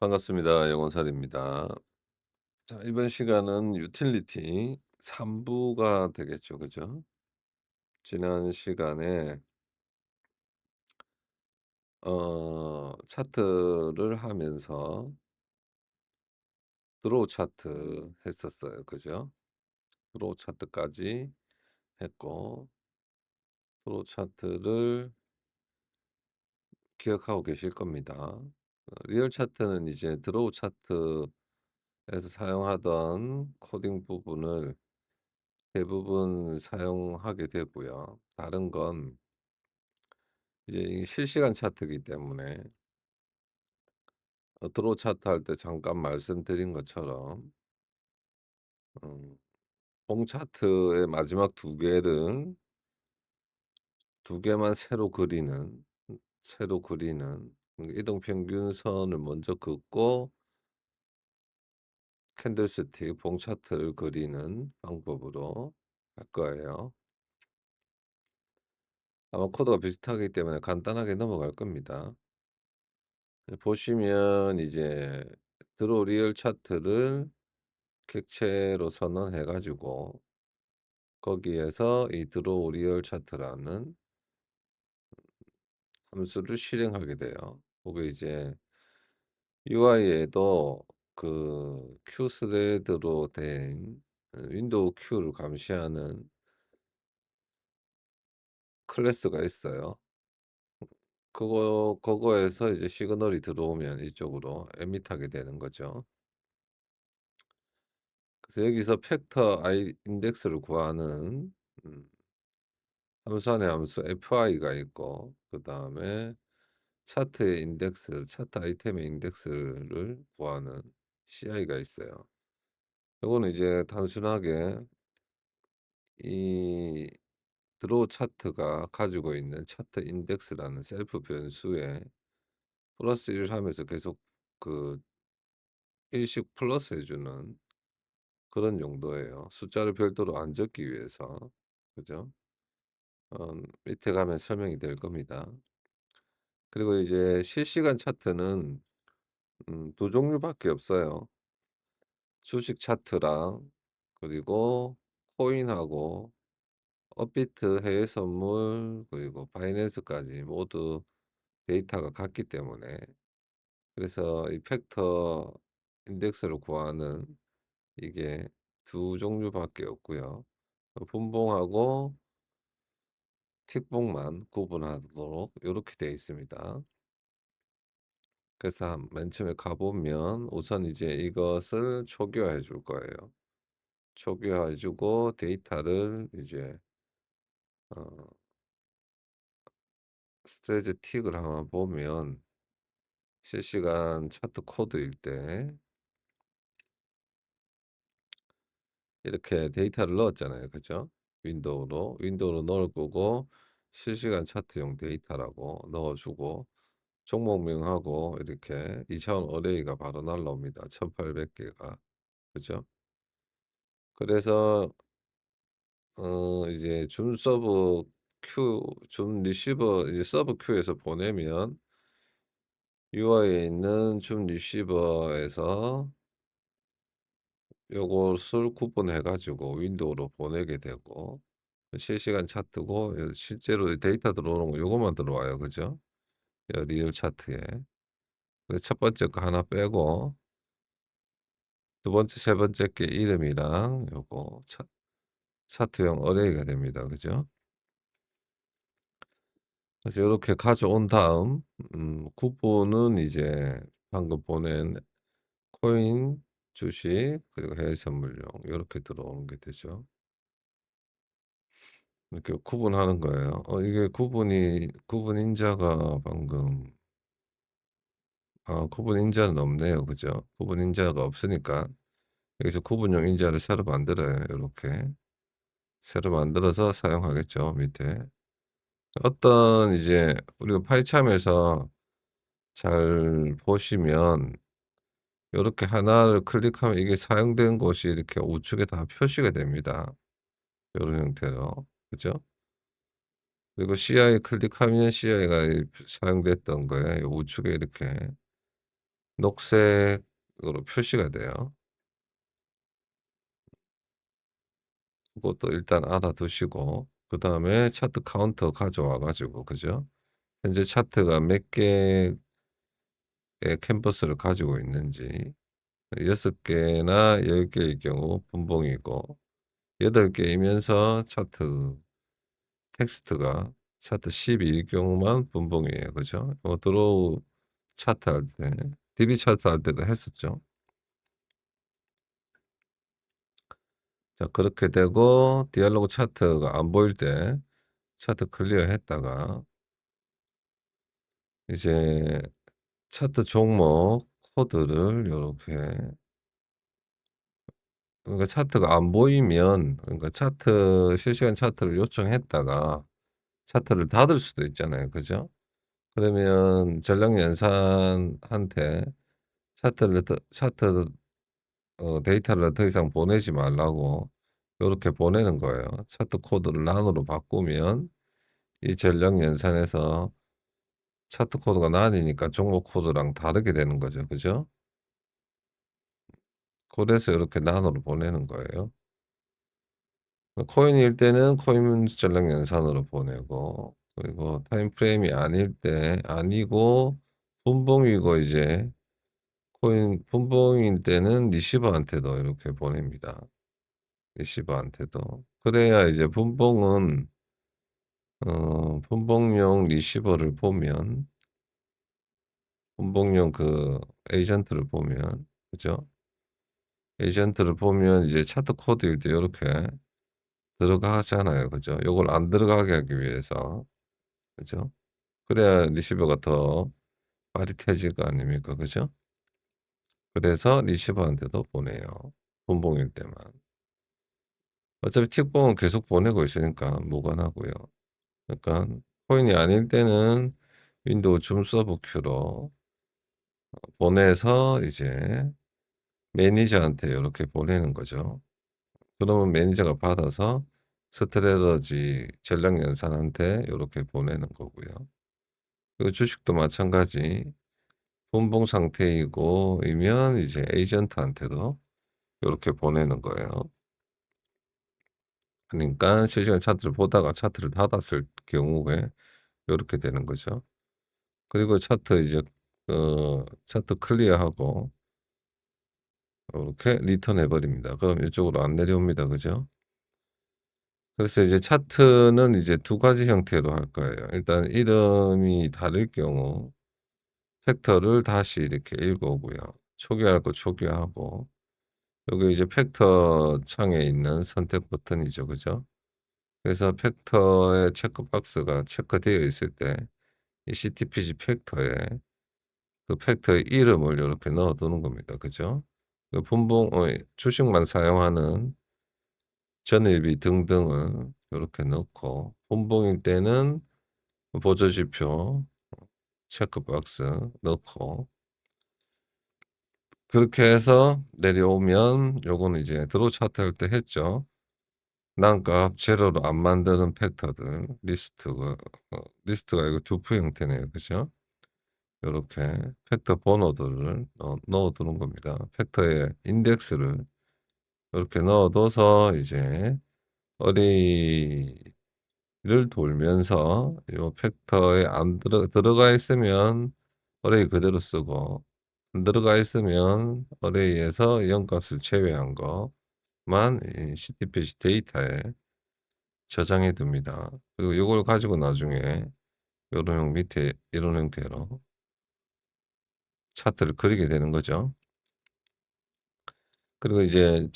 반갑습니다. 영원살입니다. 자, 이번 시간은 유틸리티 3 부가 되겠죠. 그죠? 지난 시간에 차트를 하면서 드로우 차트 했었어요. 그죠? 드로우 차트까지 했고, 드로우 차트를 기억하고 계실 겁니다. 리얼 차트는 이제 드로우 차트에서 사용하던 코딩 부분을 대부분 사용하게 되고요. 다른 건 이제 이 실시간 차트이기 때문에 드로우 차트 할 때 잠깐 말씀드린 것처럼 음 봉 차트의 마지막 두 개만 새로 그리는 이동 평균선을 먼저 긋고 캔들스틱 봉 차트를 그리는 방법으로 할 거예요. 아마 코드가 비슷하기 때문에 간단하게 넘어갈 겁니다. 보시면 이제 드로우 리얼 차트를 객체로 선언해 가지고 거기에서 이 드로우 리얼 차트라는 함수를 실행하게 돼요. 그게 이제 UI에도 그 q 스레드로 된 윈도우 Q를 감시하는 클래스가 있어요. 그거에서 이제 시그널이 들어오면 이쪽으로 에밋하게 되는 거죠. 그래서 여기서 팩터 i 인덱스를 구하는 음 함수 안에 함수 fi가 있고, 그다음에 차트의 인덱스, 차트 아이템의 인덱스를 구하는 ci가 있어요. 요거는 이제 단순하게 이 드로우 차트가 가지고 있는 차트 인덱스라는 셀프 변수에 플러스 1 하면서 계속 그 일씩 플러스해 주는 그런 용도예요. 숫자를 별도로 안 적기 위해서. 그죠? 밑에 가면 설명이 될 겁니다. 그리고 이제 실시간 차트는 두 종류밖에 없어요. 주식 차트랑 그리고 코인하고 업비트 해외 선물 그리고 바이낸스까지 모두 데이터가 같기 때문에, 그래서 이 팩터 인덱스를 구하는 이게 두 종류밖에 없고요. 분봉하고 틱봉만 구분하도록 이렇게 되어 있습니다. 그래서 맨 처음에 가보면 우선 이제 이것을 초기화해 줄 거예요. 초기화해 주고 데이터를 이제 어 스트레이트 틱을 한번 보면 실시간 차트 코드일 때 이렇게 데이터를 넣었잖아요. 그죠? 윈도우로 넣을 거고 실시간 차트용 데이터라고 넣어 주고 종목명하고 이렇게 2차원 어레이가 바로 날라옵니다. 1,800 개가. 그죠? 그래서 이제 줌 리시버 이제 서브 큐에서 보내면 UI에 있는 줌 리시버에서 요것을 구분해 가지고 윈도우로 보내게 되고, 실시간 차트고 실제로 데이터 들어오는 거 요것만 들어와요. 그죠? 리얼 차트에. 그래서 첫 번째 거 하나 빼고 두 번째, 세 번째 게 이름이랑 요거 차트용 어레이가 됩니다. 그죠? 그래서 요렇게 가져온 다음 구분은 이제 방금 보낸 코인, 주식, 그리고 해외 선물용 요렇게 들어오는 게 되죠. 이렇게 구분하는 거예요. 이게 구분 인자가 방금 구분 인자는 없네요. 그죠? 구분 인자가 없으니까 여기서 구분용 인자를 새로 만들어요. 요렇게. 새로 만들어서 사용하겠죠, 밑에. 어떤 이제 우리가 파이참에서 잘 보시면 요렇게 하나를 클릭하면 이게 사용된 곳이 이렇게 우측에 다 표시가 됩니다. 요런 형태로. 그죠? 그리고 CI 클릭하면 CI가 사용됐던 거에 우측에 이렇게 녹색으로 표시가 돼요. 그것도 일단 알아두시고 그다음에 차트 카운터 가져와 가지고 그죠? 현재 차트가 몇 개의 캔버스를 가지고 있는지 6 개나 10 개일 경우 분봉이고 8 개이면서 차트 텍스트가 차트 12일 경우만 분봉이에요. 그죠? 드로우 차트 할 때 DB 차트 할 때도 했었죠. 자 그렇게 되고 디알로그 차트가 안 보일 때 차트 클리어했다가 이제 차트 종목 코드를 요렇게 그러니까 차트가 안 보이면 그러니까 차트 실시간 차트를 요청했다가 차트를 닫을 수도 있잖아요. 그죠? 그러면 전략 연산한테 차트 데이터를 더 이상 보내지 말라고 요렇게 보내는 거예요. 차트 코드를 난으로 바꾸면 이 전략 연산에서 차트 코드가 난이니까 종목 코드랑 다르게 되는 거죠. 그죠? 그래서 이렇게 난으로 보내는 거예요. 코인일 때는 코인 전략 연산으로 보내고 그리고 타임 프레임이 아닐 때 아니고 분봉이고 이제 코인 분봉일 때는 리시버한테도 이렇게 보냅니다. 리시버한테도. 그래야 이제 분봉용 리시버를 보면 분봉용 그 에이전트를 보면 그죠? 에이전트를 보면 이제 차트 코드일 때 요렇게 들어가잖아요. 그죠? 요걸 안 들어가게 하기 위해서 그죠? 그래야 리시버가 더 빠릿해질 거 아닙니까? 그죠? 그래서 리시버한테도 보내요. 분봉일 때만. 어차피 틱봉은 계속 보내고 있으니까 무관하고요. 그러니까 코인이 아닐 때는 윈도우 줌 서브 큐로 보내서 이제 매니저한테 이렇게 보내는 거죠. 그러면 매니저가 받아서 스트레러지 전략 연산한테 이렇게 보내는 거고요. 그리고 주식도 마찬가지. 분봉 상태이고 이면 이제 에이전트한테도 요렇게 보내는 거예요. 그러니까 실시간 차트를 보다가 차트를 닫았을 경우에 요렇게 되는 거죠. 그리고 차트 이제 차트 클리어하고 요렇게 리턴해 버립니다. 그럼 이쪽으로 안 내려옵니다. 그죠? 그래서 이제 차트는 이제 두 가지 형태로 할 거예요. 일단 이름이 다를 경우 팩터를 다시 이렇게 읽어 오고요. 초기화할 거 초기화하고 여기 이제 팩터 창에 있는 선택 버튼이죠. 그죠? 그래서 팩터의 체크박스가 체크되어 있을 때 이 CTPG 팩터에 그 팩터의 이름을 요렇게 넣어 두는 겁니다. 그죠? 그 분봉 주식만 사용하는 전일비 등등을 요렇게 넣고 분봉일 때는 보조지표 체크박스 넣고 그렇게 해서 내려오면 요거는 이제 드로우 차트 할 때 했죠. 난값 제로로 안 만드는 팩터들 리스트가 아니고 두프 형태네요. 그죠? 요렇게 팩터 번호들을 넣어 두는 겁니다. 팩터의 인덱스를 이렇게 넣어 둬서 이제 어레이를 돌면서 요 팩터에 안 들어가 있으면 어레이 그대로 쓰고 안 들어가 있으면 어레이에서 0 값을 제외한 것만 이 CTPG 데이터에 저장해 둡니다. 그리고 요걸 가지고 나중에 요런 밑에 이런 형태로 차트를 그리게 되는 거죠. 그리고 이제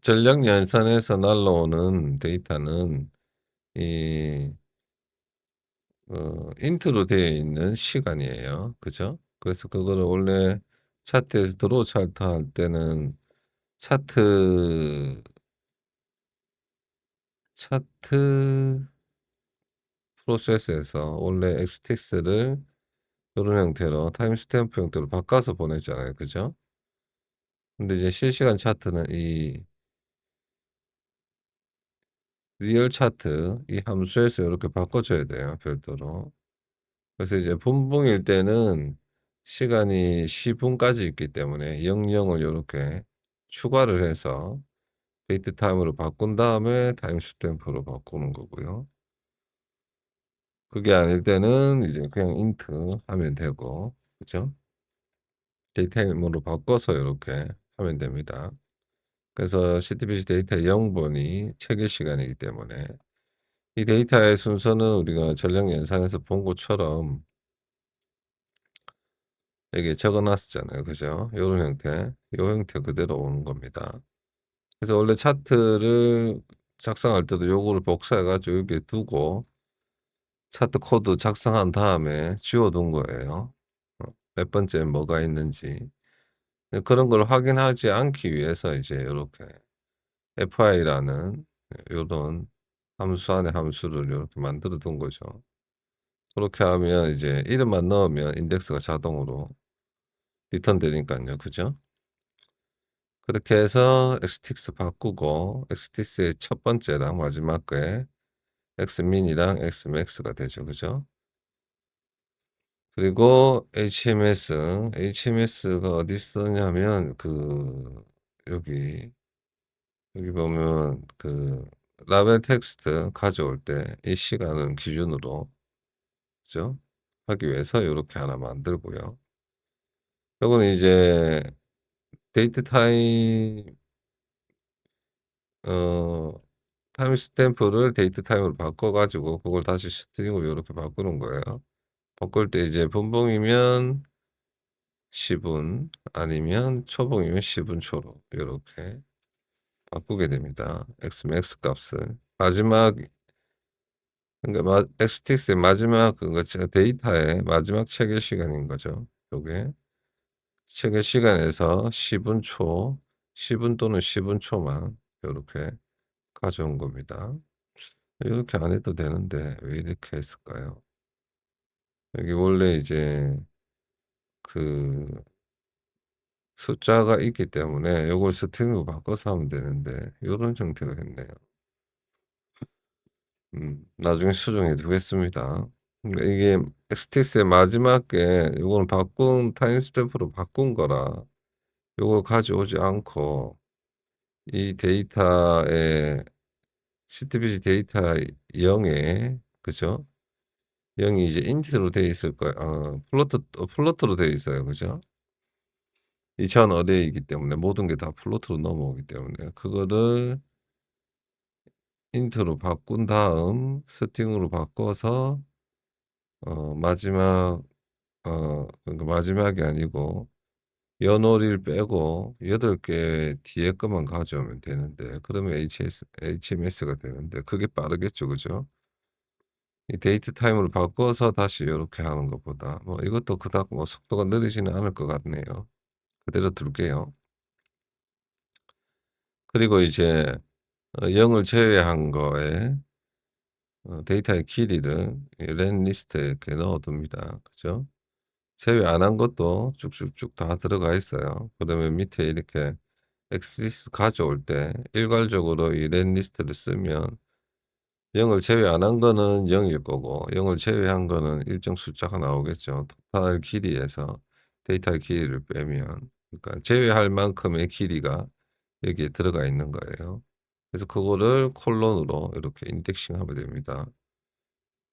전략 연산에서 날라오는 데이터는 이 인트로 되어 있는 시간이에요. 그죠? 그래서 그거를 원래 차트에서 드로우 차트 할 때는 차트 차트 프로세스에서 원래 XTX를 요런 형태로 타임 스탬프 형태로 바꿔서 보내잖아요. 그죠? 근데 이제 실시간 차트는 이 리얼 차트 이 함수에서 요렇게 바꿔 줘야 돼요, 별도로. 그래서 이제 분봉일 때는 시간이 시분까지 있기 때문에 00을 요렇게 추가를 해서 데이트 타임으로 바꾼 다음에 타임 스탬프로 바꾸는 거고요. 그게 아닐 때는 이제 그냥 인트 하면 되고, 그죠? 데이트 타임으로 바꿔서 요렇게 하면 됩니다. 그래서 CTBC 데이터 0번이 체결 시간이기 때문에 이 데이터의 순서는 우리가 전력 연산에서 본 것처럼 여기에 적어 놨었잖아요. 그죠? 요런 형태, 요 형태 그대로 오는 겁니다. 그래서 원래 차트를 작성할 때도 요거를 복사해 가지고 여기에 두고 차트 코드 작성한 다음에 지워 둔 거예요. 몇 번째에 뭐가 있는지. 그런 걸 확인하지 않기 위해서 이제 요렇게 fi라는 요런 함수 안에 함수를 요렇게 만들어 둔 거죠. 그렇게 하면 이제 이름만 넣으면 인덱스가 자동으로 리턴 되니깐요. 그죠? 그렇게 해서 XTX 바꾸고 XTX의 첫 번째랑 마지막 게 XMIN이랑 XMAX가 되죠. 그죠? 그리고 HMS가 어디 쓰냐면 여기 보면 라벨 텍스트 가져올 때 이 시간은 기준으로, 그죠? 하기 위해서 요렇게 하나 만들고요. 요거는 이제 데이트 타임 어 타임 스탬프를 데이트 타임으로 바꿔 가지고 그걸 다시 스트링으로 요렇게 바꾸는 거예요. 바꿀 때 이제 분봉이면 10분 아니면 초봉이면 10분 초로 요렇게 바꾸게 됩니다. x max 값을. 마지막 그러니까 XTX의 마지막 데이터의 마지막 체결 시간인 거죠. 요게. 체결 시간에서 10분 초, 10분 또는 10분 초만 요렇게 가져온 겁니다. 이렇게 안 해도 되는데 왜 이렇게 했을까요? 여기 원래 이제 그 숫자가 있기 때문에 요걸 스트링으로 바꿔서 하면 되는데 요런 형태가 있네요. 나중에 수정해 두겠습니다. 그러니까 이게 XTX의 마지막 게 요거는 바꾼 타임스탬프로 바꾼 거라 요걸 가져오지 않고 이 데이터에 CTBC 데이터 0에, 그죠? 0이 이제 인트로 되어 있을 거예요. 플로트로 되어 있어요. 그죠? 2000 어레이이기 때문에 모든 게 다 플로트로 넘어오기 때문에 그거를 인트로 바꾼 다음 스트링으로 바꿔서 마지막 그러니까 마지막이 아니고 연월일 빼고 8개 뒤에 것만 가져오면 되는데 그러면 HMS가 되는데 그게 빠르겠죠. 그죠? 이 데이트 타임으로 바꿔서 다시 요렇게 하는 것보다 뭐 이것도 그닥 뭐 속도가 느리지는 않을 것 같네요. 그대로 둘게요. 그리고 이제 0을 제외한 거에 데이터의 길이를 이 len 리스트에 이렇게 넣어 둡니다. 그죠? 제외 안 한 것도 쭉쭉쭉 다 들어가 있어요. 그러면 밑에 이렇게 엑시스 가져올 때 일괄적으로 이 len 리스트를 쓰면 0을 제외 안 한 거는 0일 거고 0을 제외한 거는 일정 숫자가 나오겠죠. 토탈 길이에서 데이터의 길이를 빼면. 그러니까 제외할 만큼의 길이가 여기에 들어가 있는 거예요. 그래서 그거를 콜론으로 이렇게 인덱싱하면 됩니다.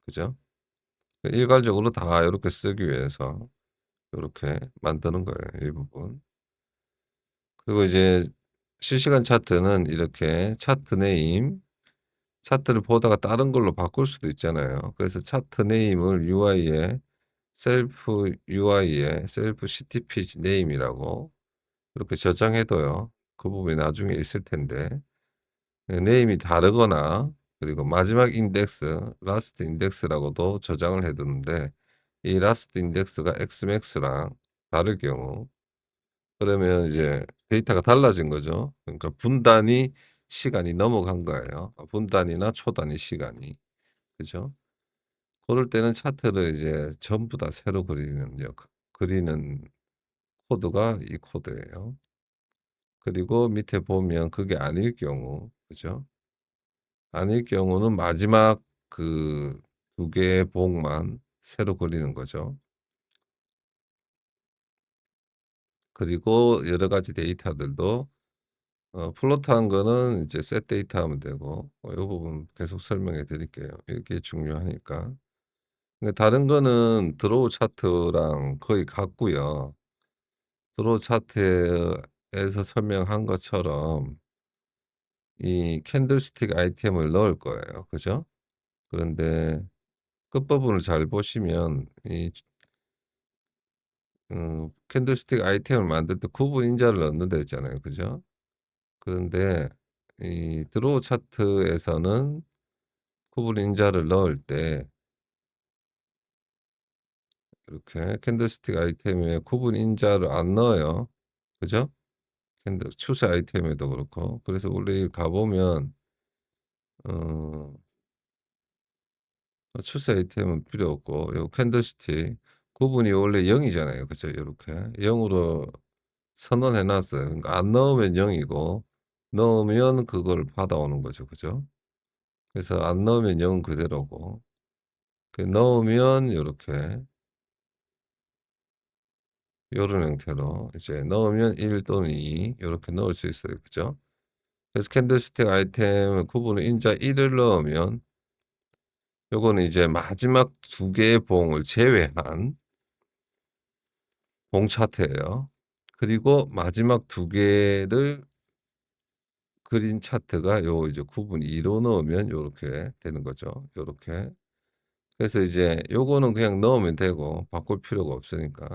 그죠? 일괄적으로 다 이렇게 쓰기 위해서 이렇게 만드는 거예요, 이 부분. 그리고 이제 실시간 차트는 이렇게 차트 네임, 차트를 보다가 다른 걸로 바꿀 수도 있잖아요. 그래서 차트 네임을 UI에 셀프 UI에 셀프 CTP 네임이라고 이렇게 저장해 둬요. 그 부분이 나중에 있을 텐데 네임이 다르거나 그리고 마지막 인덱스 라스트 인덱스라고도 저장을 해 두는데 이 라스트 인덱스가 엑스맥스랑 다를 경우 그러면 이제 데이터가 달라진 거죠. 그러니까 분단위 시간이 넘어간 거예요. 분단위나 초단위 시간이. 그죠? 그럴 때는 차트를 이제 전부 다 새로 그리는 코드가 이 코드예요. 그리고 밑에 보면 그게 아닐 경우, 그죠? 아닐 경우는 마지막 그 두 개의 봉만 새로 그리는 거죠. 그리고 여러 가지 데이터들도 플로트한 거는 이제 셋 데이터 하면 되고 요 부분 계속 설명해 드릴게요. 이게 중요하니까. 근데 다른 거는 드로우 차트랑 거의 같고요. 드로우 차트에서 설명한 것처럼 이 캔들스틱 아이템을 넣을 거예요. 그죠? 그런데 끝부분을 잘 보시면 이 캔들스틱 아이템을 만들 때 구분 인자를 넣는다 했잖아요. 그죠? 그런데 이 드로우 차트에서는 구분 인자를 넣을 때 이렇게 캔들스틱 아이템에 구분 인자를 안 넣어요. 그죠? 캔들 추세 아이템에도 그렇고. 그래서 원래 가 보면 어 추세 아이템은 필요 없고 요 캔들스틱 구분이 원래 0 이잖아요. 그죠? 요렇게 0 으로 선언해 놨어요. 그러니까 안 넣으면 0 이고 넣으면 그걸 받아오는 거죠. 그죠? 그래서 안 넣으면 0 그대로고 그 넣으면 요렇게 요런 형태로 이제 넣으면 1 또는 2 요렇게 넣을 수 있어요. 그죠? 그래서 캔들스틱 아이템 구분의 인자 1을 넣으면 요거는 이제 마지막 두 개의 봉을 제외한 봉 차트예요. 그리고 마지막 두 개를 그린 차트가 요 이제 구분 2로 넣으면 요렇게 되는 거죠. 요렇게. 그래서 이제 요거는 그냥 넣으면 되고 바꿀 필요가 없으니까.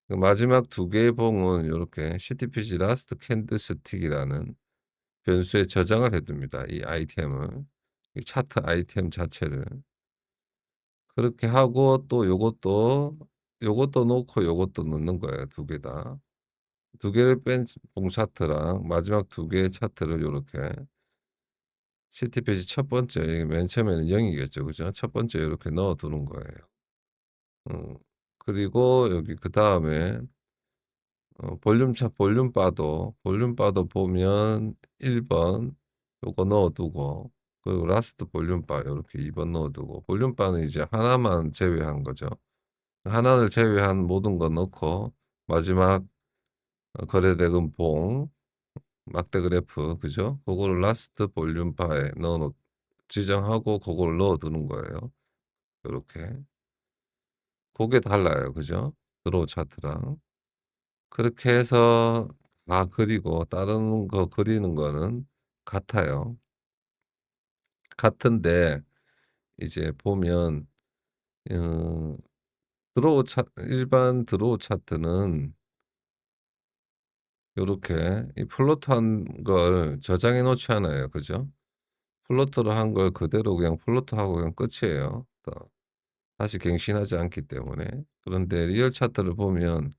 그 마지막 두 개의 봉은 요렇게 CTPG 라스트 캔들스틱이라는 변수에 저장을 해 둡니다, 이 아이템을. 이 차트 아이템 자체를. 그렇게 하고 또 요것도 놓고 요것도 넣는 거예요, 두 개 다. 두 개를 뺀 봉 차트랑 마지막 두 개의 차트를 요렇게 CT 페이지 첫 번째 이게 맨 처음에는 0 이겠죠. 그죠? 첫 번째 요렇게 넣어 두는 거예요. 그리고 여기 그다음에 볼륨바도 보면 1번 요거 넣어 두고 그리고 라스트 볼륨바 요렇게 2번 넣어 두고 볼륨바는 이제 하나만 제외한 거죠. 하나를 제외한 모든 거 넣고 마지막 거래대금 봉 막대 그래프 그죠? 그거를 라스트 볼륨바에 넣어 놓 지정하고 그걸 넣어 두는 거예요. 요렇게. 고게 달라요. 그죠? 드로우 차트랑. 그렇게 해서 다 그리고 다른 거 그리는 거는 같아요. 같은데 이제 보면 어 드로우 차 일반 드로우 차트는 요렇게 이 플로트한 걸 저장해 놓지 않아요. 그죠? 플로트를 한 걸 그대로 그냥 플로트하고 그냥 끝이에요. 또 다시 갱신하지 않기 때문에. 그런데 리얼 차트를 보면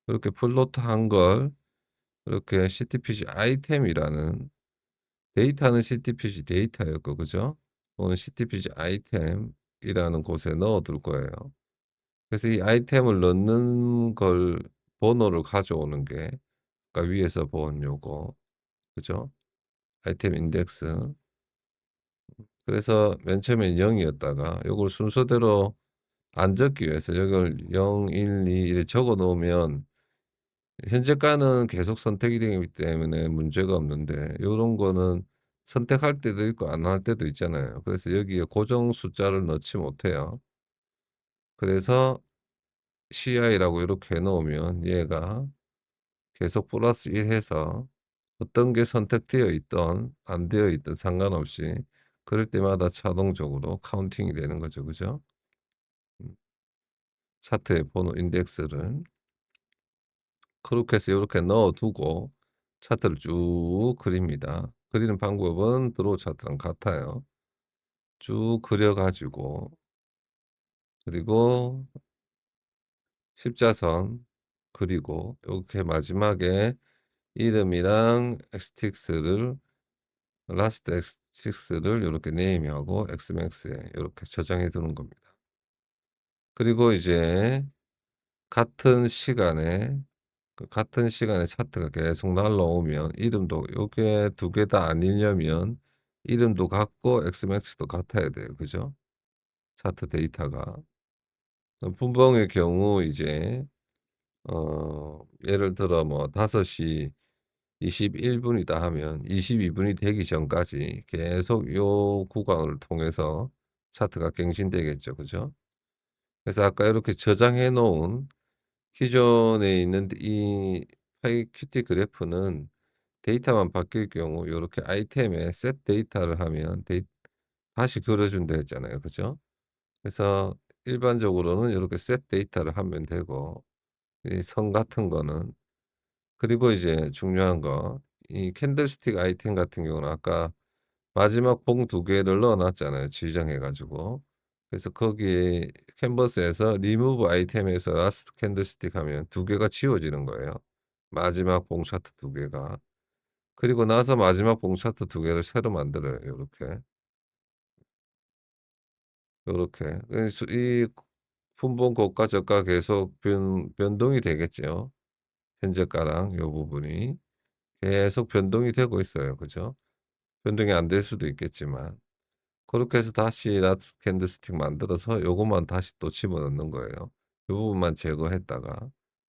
이렇게 플로트한 걸 이렇게 CTPG 아이템이라는 데이터는 CTPG 데이터였고 그죠? 오늘 CTPG 아이템이라는 곳에 넣어 둘 거예요. 그래서 이 아이템을 넣는 걸 번호를 가져오는 게 아까 위에서 본 요거 그죠? 아이템 인덱스. 그래서 맨 처음엔 0 이었다가 요걸 순서대로 안 적기 위해서 이걸 0, 1, 2 이렇게 적어 놓으면 현재가는 계속 선택이 되기 때문에 문제가 없는데 요런 거는 선택할 때도 있고 안 할 때도 있잖아요. 그래서 여기에 고정 숫자를 넣지 못해요. 그래서 CI라고 이렇게 해 놓으면 얘가 계속 플러스 1 해서 어떤 게 선택되어 있든 안 되어 있든 상관없이 그럴 때마다 자동적으로 카운팅이 되는 거죠. 그죠? 음 차트의 번호 인덱스를. 그렇게 해서 요렇게 넣어 두고 차트를 쭉 그립니다. 그리는 방법은 드로우 차트랑 같아요. 쭉 그려 가지고 그리고 십자선 그리고 요렇게 마지막에 이름이랑 엑스틱스를 라스트 엑스틱스를 요렇게 네임하고 엑스맥스에 요렇게 저장해 두는 겁니다. 그리고 이제 같은 시간에 같은 시간에 차트가 계속 날라오면 이름도 요게 두 개 다 아니려면 이름도 같고 엑스맥스도 같아야 돼요. 그죠? 차트 데이터가. 분봉의 경우 이제 예를 들어 뭐 5시 21 분이다 하면 22 분이 되기 전까지 계속 요 구간을 통해서 차트가 갱신되겠죠. 그죠? 그래서 아까 이렇게 저장해 놓은 기존에 있는 이 파이 큐티 그래프는 데이터만 바뀔 경우 요렇게 아이템에 셋 데이터를 하면 다시 그려 준다 했잖아요. 그죠? 그래서 일반적으로는 요렇게 셋 데이터를 하면 되고 이 선 같은 거는 그리고 이제 중요한 거 이 캔들스틱 아이템 같은 경우는 아까 마지막 봉 두 개를 넣어 놨잖아요, 지정해 가지고. 그래서 거기에 캔버스에서 remove 아이템에서 라스트 캔들스틱 하면 두 개가 지워지는 거예요. 마지막 봉 차트 두 개가. 그리고 나서 마지막 봉 차트 두 개를 새로 만들어요, 요렇게. 요렇게. 이 분봉 고가 저가 계속 변동이 되겠죠. 현재가랑 요 부분이 계속 변동이 되고 있어요. 그죠? 변동이 안 될 수도 있겠지만 그렇게 해서 다시 라스트 캔들스틱 만들어서 요것만 다시 또 집어넣는 거예요. 요 부분만 제거했다가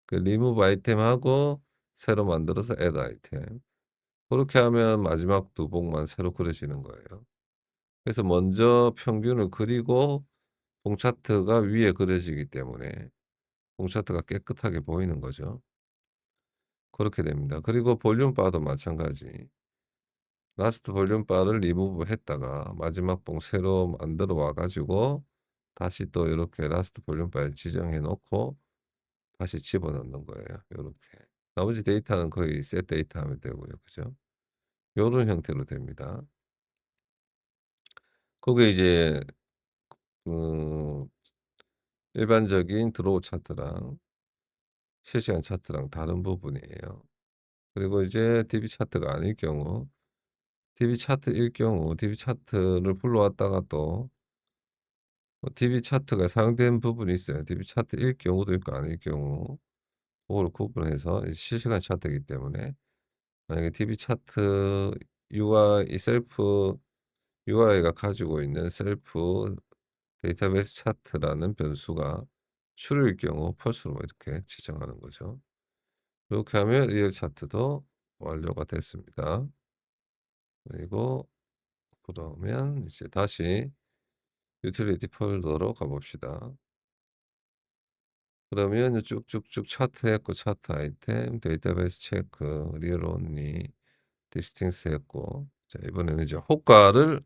그 리무브 아이템하고 새로 만들어서 애드 아이템. 그렇게 하면 마지막 두 봉만 새로 그려지는 거예요. 그래서 먼저 평균을 그리고 봉 차트가 위에 그려지기 때문에 봉 차트가 깨끗하게 보이는 거죠. 그렇게 됩니다. 그리고 볼륨 바도 마찬가지. 라스트 볼륨 바를 리무브 했다가 마지막 봉 새로 만들어 와 가지고 다시 또 이렇게 라스트 볼륨 바에 지정해 놓고 다시 집어넣는 거예요. 요렇게. 나머지 데이터는 거의 셋 데이터 하면 되고요. 그죠? 요런 형태로 됩니다. 그게 이제 그 일반적인 드로우 차트랑 실시간 차트랑 다른 부분이에요. 그리고 이제 DB 차트가 아닐 경우 DB 차트일 경우 DB 차트를 불러왔다가 또 DB 차트가 사용된 부분이 있어요. DB 차트일 경우도 있고 아닐 경우 그거를 구분해서 실시간 차트이기 때문에 만약에 DB 차트 UI 셀프 UI가 가지고 있는 셀프 데이터베이스 차트라는 변수가 true일 경우 false로 이렇게 지정하는 거죠. 이렇게 하면 리얼 차트도 완료가 됐습니다. 그리고 그러면 이제 다시 유틸리티 폴더로 가봅시다. 그러면 쭉쭉쭉 차트 했고 차트 아이템, 데이터베이스 체크, 리얼 온리, 디스팅스 했고 자 이번에는 이제 호가를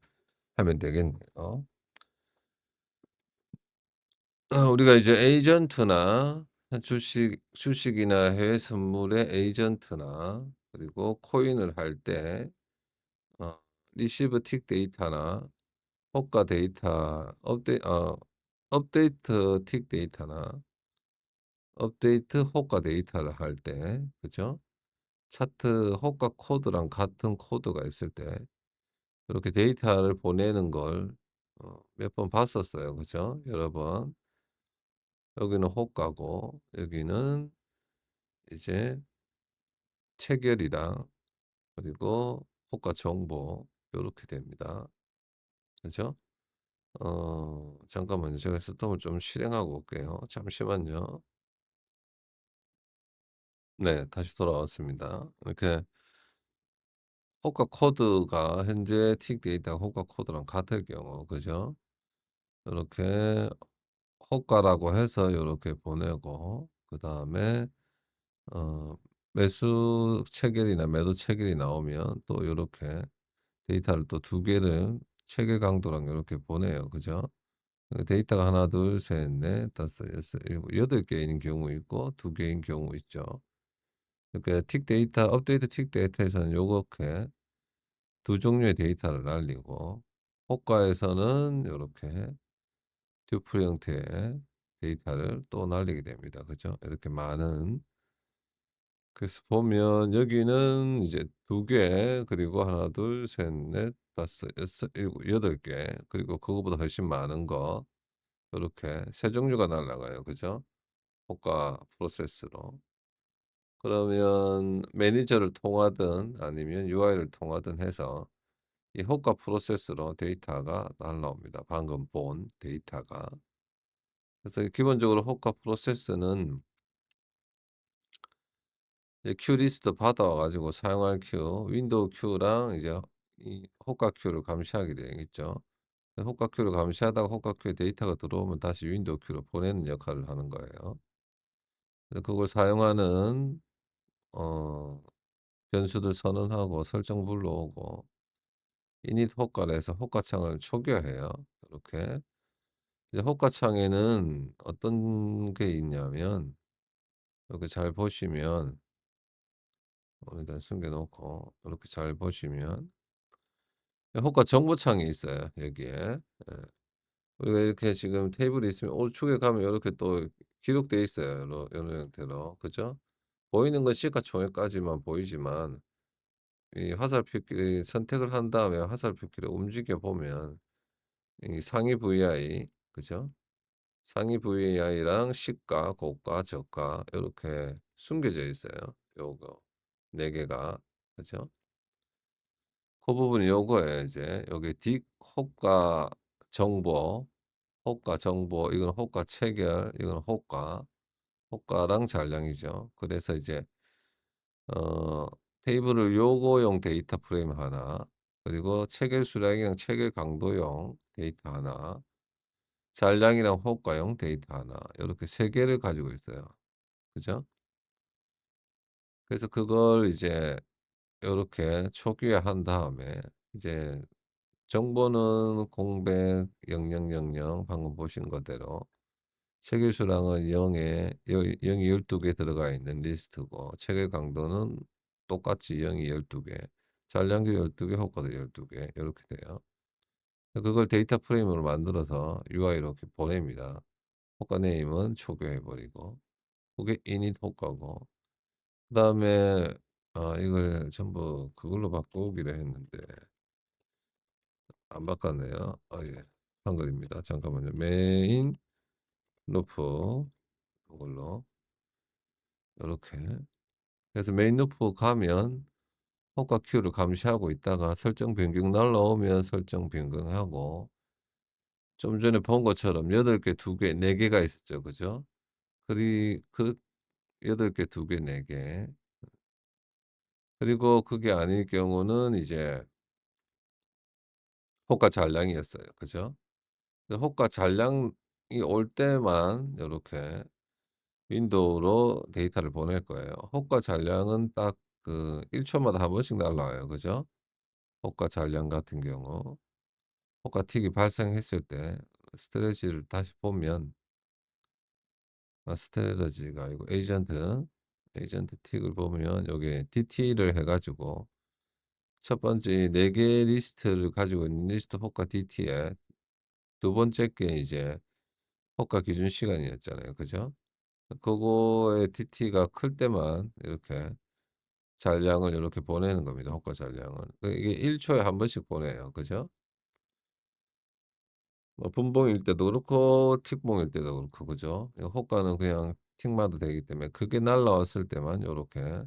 하면 되겠네요. 우리가 이제 에이전트나 주식이나 해외 선물의 에이전트나 그리고 코인을 할 때 리시브 틱 데이터나 호가 데이터 업데이트 틱 데이터나 업데이트 호가 데이터를 할 때 그죠? 차트 호가 코드랑 같은 코드가 있을 때 이렇게 데이터를 보내는 걸 몇 번 봤었어요. 그죠? 여러 번. 여기는 호가고 여기는 이제 체결이랑 그리고 호가 정보 요렇게 됩니다. 그죠? 잠깐만요. 제가 스톱을 좀 실행하고 올게요. 잠시만요. 네, 다시 돌아왔습니다. 이렇게 호가 코드가 현재 틱 데이터 호가 코드랑 같을 경우, 그죠? 이렇게 호가라고 해서 이렇게 보내고, 그 다음에 어, 매수 체결이나 매도 체결이 나오면 또 이렇게 데이터를 또 두 개를 체결 강도랑 이렇게 보내요, 그죠? 데이터가 하나, 둘, 셋, 넷, 다섯, 여섯, 일곱, 여덟 개인 경우 있고 두 개인 경우 있죠. 그러니까 틱 데이터, 업데이트 틱 데이터에서는 요렇게 두 종류의 데이터를 날리고 호가에서는 요렇게 튜플 형태의 데이터를 또 날리게 됩니다. 그죠? 이렇게 많은 그래서 보면 여기는 이제 두 개, 그리고 하나, 둘, 셋, 넷, 다섯, 여섯, 일곱, 여덟 개, 그리고 그거보다 훨씬 많은 거 요렇게 세 종류가 날라가요. 그죠? 호가 프로세스로. 그러면 매니저를 통하든 아니면 UI를 통하든 해서 이 호가 프로세스로 데이터가 날라옵니다. 방금 본 데이터가. 그래서 기본적으로 호가 프로세스는 이제 큐 리스트 받아와 가지고 사용할 큐, 윈도우 큐랑 이제 이 호가 큐를 감시하게 되겠죠. 호가 큐를 감시하다가 호가 큐에 데이터가 들어오면 다시 윈도우 큐로 보내는 역할을 하는 거예요. 그래서 그걸 사용하는 어 변수들 선언하고 설정 불러오고 init 호가를 해서 호가창을 초기화해요. 이렇게. 이제 호가창에는 어떤 게 있냐면 이렇게 잘 보시면 일단 숨겨 놓고 이렇게 잘 보시면 호가 정보창이 있어요, 여기에. 예. 우리가 이렇게 지금 테이블이 있으면 오른쪽에 가면 요렇게 또 기록돼 있어요. 요런 형태로. 그죠? 보이는 건 시가총액까지만 보이지만 이 화살표끼리 선택을 한 다음에 화살표끼리 움직여 보면 이 상위 VI 그죠? 상위 VI랑 시가, 고가, 저가 요렇게 숨겨져 있어요. 요거 4 개가. 그죠? 그 부분이 요거예요 이제. 여기 딕 호가 정보, 호가 정보 이건 호가 체결, 이건 호가, 호가랑 잔량이죠. 그래서 이제 어 테이블을 요거용 데이터 프레임 하나, 그리고 체결 수량이랑 체결 강도용 데이터 하나, 잔량이랑 호가용 데이터 하나 요렇게 3 개를 가지고 있어요. 그죠? 그래서 그걸 이제 요렇게 초기화한 다음에 이제 정보는 공백 0000 방금 보신 거대로 체결 수량은 0에 0이 12개 들어가 있는 리스트고 체결 강도는 똑같이 0이 12 개, 잔량도 12 개, 호가도 12개 요렇게 돼요. 그걸 데이터 프레임으로 만들어서 UI로 이렇게 보냅니다. 호가 네임은 초기화해 버리고 그게 init 호가고 그다음에 이걸 전부 그걸로 바꾸기로 했는데 안 바꿨네요. 예. 한글입니다. 잠깐만요. 메인 루프 이걸로 요렇게 그래서 메인 루프 가면 호가 큐를 감시하고 있다가 설정 변경 날라오면 설정 변경하고 좀 전에 본 것처럼 8개 2개 4 개가 있었죠. 그죠? 그 8개 2개 4 개. 그리고 그게 아닐 경우는 이제 호가 잔량이었어요. 그죠? 그 호가 잔량이 올 때만 요렇게 윈도우로 데이터를 보낼 거예요. 호가 잔량은 딱 그 1 초마다 한 번씩 날라와요. 그죠? 호가 잔량 같은 경우 호가 틱이 발생했을 때 스트레지를 다시 보면 스트레지가 아니고 에이전트 틱을 보면 여기에 DT를 해 가지고 첫 번째 4개 리스트를 가지고 있는 리스트 호가 DT에 두 번째 게 이제 호가 기준 시간이었잖아요. 그죠? 그거의 DT가 클 때만 이렇게 잔량을 이렇게 보내는 겁니다, 호가 잔량은. 이게 1 초에 한 번씩 보내요. 그죠? 뭐 분봉일 때도 그렇고 틱봉일 때도 그렇고 그죠? 이 호가는 그냥 틱마다 되기 때문에 그게 날라왔을 때만 요렇게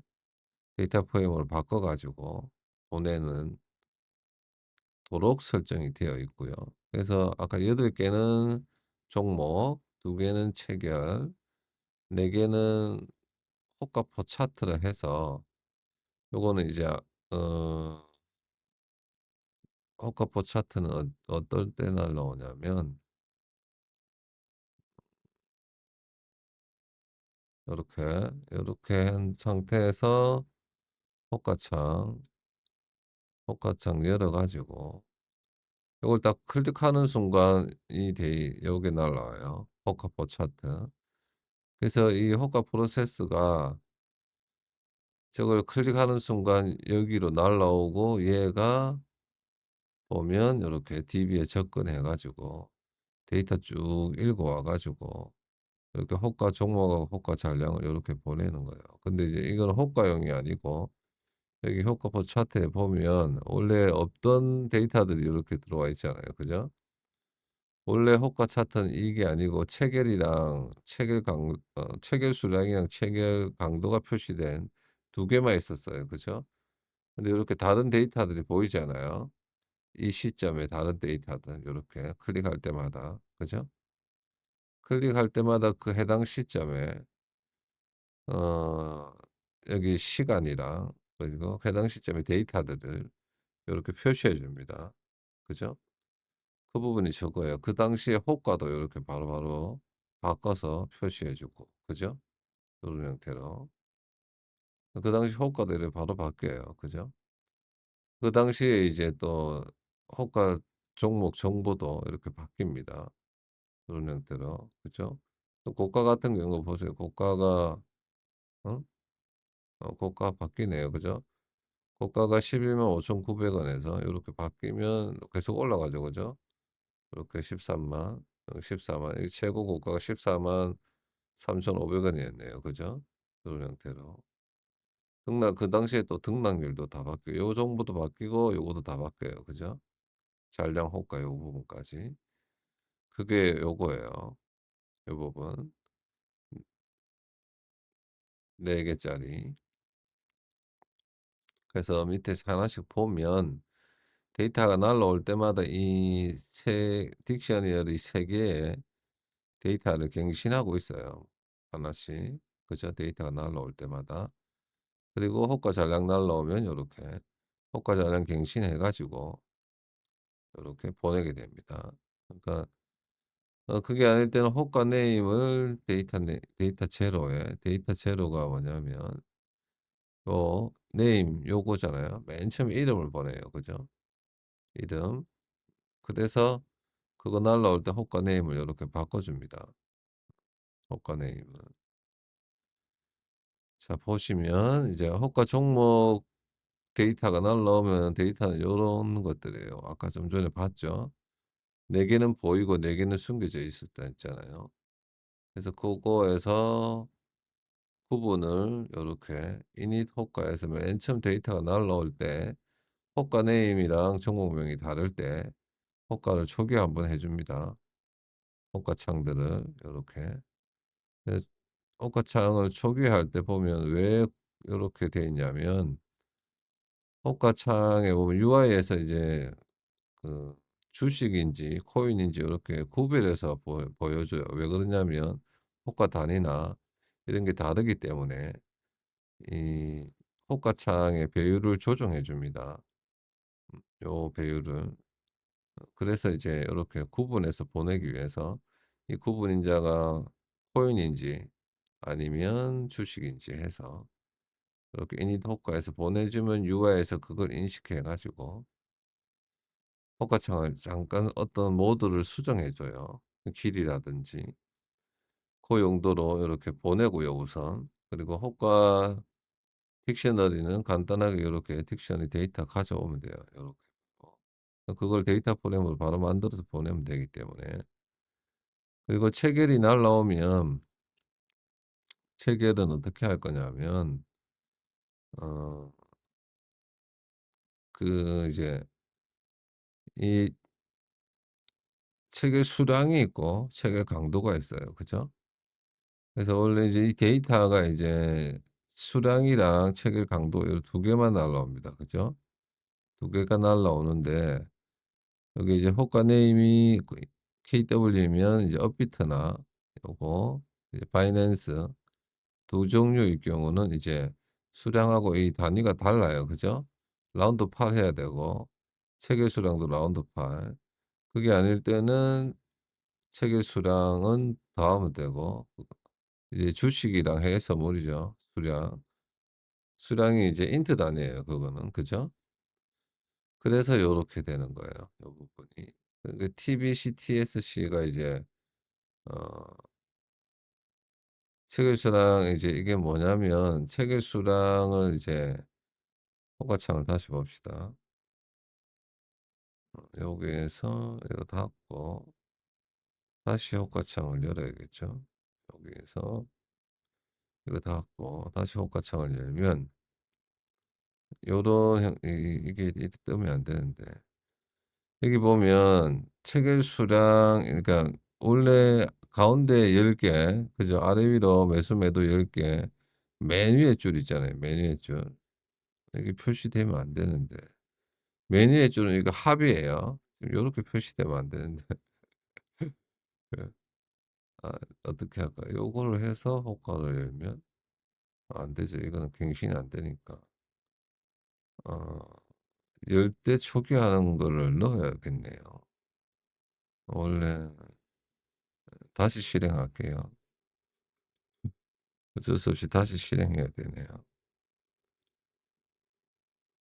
데이터 프레임으로 바꿔 가지고 보내는 도록 설정이 되어 있고요. 그래서 아까 8 개는 종목, 2 개는 체결, 4 개는 호가포 차트를 해서 요거는 이제 어 호가포 차트는 어떨 때 날라오냐면 요렇게 한 상태에서 호가창, 호가창 열어 가지고 요걸 딱 클릭하는 순간 요게 날라와요, 호가포 차트. 그래서 이 호가 프로세스가 저걸 클릭하는 순간 여기로 날라오고 얘가 보면 요렇게 DB에 접근해 가지고 데이터 쭉 읽어 와 가지고 이렇게 호가 종목하고 호가 잔량을 요렇게 보내는 거예요. 근데 이제 이거는 호가용이 아니고 여기 호가포 차트에 보면 원래 없던 데이터들이 요렇게 들어와 있잖아요. 그죠? 원래 호가 차트는 이게 아니고 체결이랑 체결 수량이랑 체결 강도가 표시된 2 개만 있었어요. 그죠? 근데 요렇게 다른 데이터들이 보이잖아요. 이 시점에 다른 데이터들 요렇게 클릭할 때마다. 그죠? 클릭할 때마다 그 해당 시점에 어 여기 시간이랑 그리고 해당 시점의 데이터들을 요렇게 표시해 줍니다. 그죠? 그 부분이 저거예요. 그 당시의 호가도 요렇게 바로바로 바꿔서 표시해 주고 그죠? 요런 형태로. 그 당시 호가도 이렇게 바로 바뀌어요. 그죠? 그 당시에 이제 또 호가 종목 정보도 이렇게 바뀝니다. 그런 형태로. 그죠? 또 고가 같은 경우 보세요. 고가가 어? 고가 바뀌네요. 그죠? 고가가 115,900 원에서 요렇게 바뀌면 계속 올라가죠. 그죠? 이렇게 13만, 14만, 이 최고 고가가 143,500 원이었네요. 그죠? 그런 형태로. 그 당시에 또 등락률도 다 바뀌고, 요 정보도 바뀌고, 요것도 다 바뀌어요. 그죠? 잔량 호가 요 부분까지. 그게 요거예요. 요 부분. 4개짜리. 그래서 밑에 하나씩 보면 데이터가 날라올 때마다 이 딕셔너리 3개의 데이터를 갱신하고 있어요. 하나씩. 그죠? 데이터가 날라올 때마다. 그리고 호가 잔량 날라오면 요렇게 호가 잔량 갱신해 가지고 요렇게 보내게 됩니다. 그러니까 그게 아닐 때는 호가 네임을 데이터 제로에 데이터 제로가 뭐냐면 요 네임 요거잖아요. 맨 처음에 이름을 보내요. 그죠? 이름. 그래서 그거 날라올 때 호가 네임을 요렇게 바꿔 줍니다. 호가 네임을. 자 보시면 이제 호가 종목 데이터가 날라오면 데이터는 요런 것들이에요. 아까 좀 전에 봤죠? 4 개는 보이고 4 개는 숨겨져 있었다 했잖아요. 그래서 그거에서 구분을 요렇게 이닛 호가에서 맨 처음 데이터가 날라올 때 호가 네임이랑 종목명이 다를 때 호가를 초기 한번 해 줍니다. 호가 창들을 요렇게. 그래서 호가 창을 초기화할 때 보면 왜 요렇게 돼 있냐면 호가 창에 보면 UI에서 이제 그 주식인지 코인인지 요렇게 구별해서 보여줘요. 왜 그러냐면 호가 단위나 이런 게 다르기 때문에 이 호가창의 배율을 조정해 줍니다. 요 배율을. 그래서 이제 요렇게 구분해서 보내기 위해서 이 구분 인자가 코인인지 아니면 주식인지 해서 이렇게 이닛 호가에서 보내주면 UI에서 그걸 인식해 가지고 호가창을 잠깐 어떤 모드를 수정해 줘요. 길이라든지. 그 용도로 이렇게 보내고요, 우선. 그리고 호가 딕셔너리는 간단하게 요렇게 딕셔너리 데이터 가져오면 돼요. 요렇게. 그걸 데이터 프레임으로 바로 만들어서 보내면 되기 때문에. 그리고 체결이 날라오면 체결은 어떻게 할 거냐면 어 이제 이 체결 수량이 있고 체결 강도가 있어요. 그죠? 그래서 원래 이제 이 데이터가 이제 수량이랑 체결 강도 요 두 개만 날라옵니다. 그죠? 두 개가 날라오는데 여기 이제 호가 네임이 KW면 이제 업비트나 요거 이제 바이낸스 두 종류일 경우는 이제 수량하고 이 단위가 달라요. 그죠? 라운드 8 해야 되고 체결 수량도 라운드 8. 그게 아닐 때는 체결 수량은 더하면 되고 이제 주식이랑 해서 무리죠. 수량. 수량이 이제 인트 단위예요 그거는. 그죠? 그래서 요렇게 되는 거예요 요 부분이. 그 TBC, TSC가 이제 어 체결 수량 이제 이게 뭐냐면 체결 수량을 이제 호가창을 다시 봅시다. 여기에서 이거 닫고 다시 호가창을 열어야겠죠. 여기에서 이거 닫고 다시 호가창을 열면 요런 이게 이렇게 뜨면 안 되는데 여기 보면 체결 수량 그러니까 원래 가운데 10개 그죠? 아래 위로 매수 매도 10개 맨 위에 줄 있잖아요. 맨 위에 줄. 이게 표시되면 안 되는데. 맨 위에 줄은 이거 합이에요. 요렇게 표시되면 안 되는데. 아 어떻게 할까요? 요거를 해서 호가를 열면 안 되죠. 이거는 갱신이 안 되니까. 어 10대 초기 하는 거를 넣어야겠네요. 원래 다시 실행할게요. 어쩔 수 없이 다시 실행해야 되네요.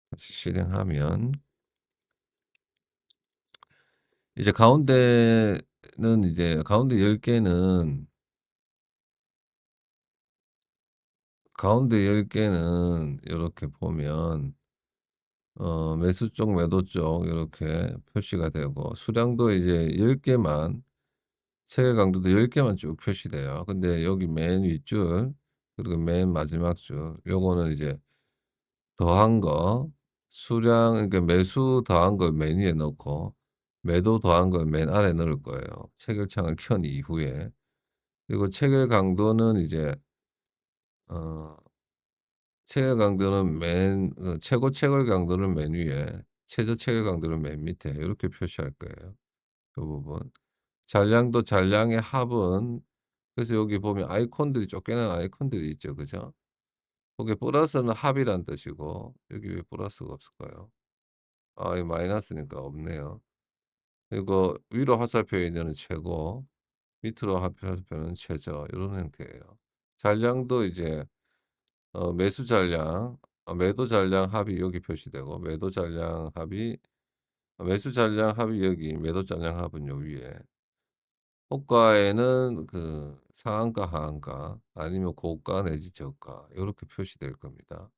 다시 실행하면 이제 가운데 10 개는 가운데 10 개는 요렇게 보면 매수 쪽 매도 쪽 요렇게 표시가 되고, 수량도 이제 10 개만, 체결 강도도 10 개만 쭉 표시돼요. 근데 여기 맨 윗줄 그리고 맨 마지막 줄 요거는 이제 더한 거, 수량, 그러니까 매수 더한 걸 맨 위에 넣고 매도 더한 걸 맨 아래에 넣을 거예요, 체결창을 켠 이후에. 그리고 체결 강도는 이제 어 체결 강도는 최고 체결 강도는 맨 위에, 최저 체결 강도는 맨 밑에 이렇게 표시할 거예요, 요 부분. 잔량도 잔량의 합은, 그래서 여기 보면 아이콘들이 쫓겨난 아이콘들이 있죠. 그죠? 거기 플러스는 합이란 뜻이고, 여기 왜 플러스가 없을까요? 아, 이 마이너스니까 없네요. 그리고 위로 화살표에 있는 최고, 밑으로 화살표는 최저, 이런 형태예요. 잔량도 이제 매수 잔량, 매도 잔량 합이 여기 표시되고, 매도 잔량 합이, 매수 잔량 합이 여기, 매도 잔량 합은 요 위에. 호가에는 그 상한가, 하한가, 아니면 고가 내지 저가 요렇게 표시될 겁니다.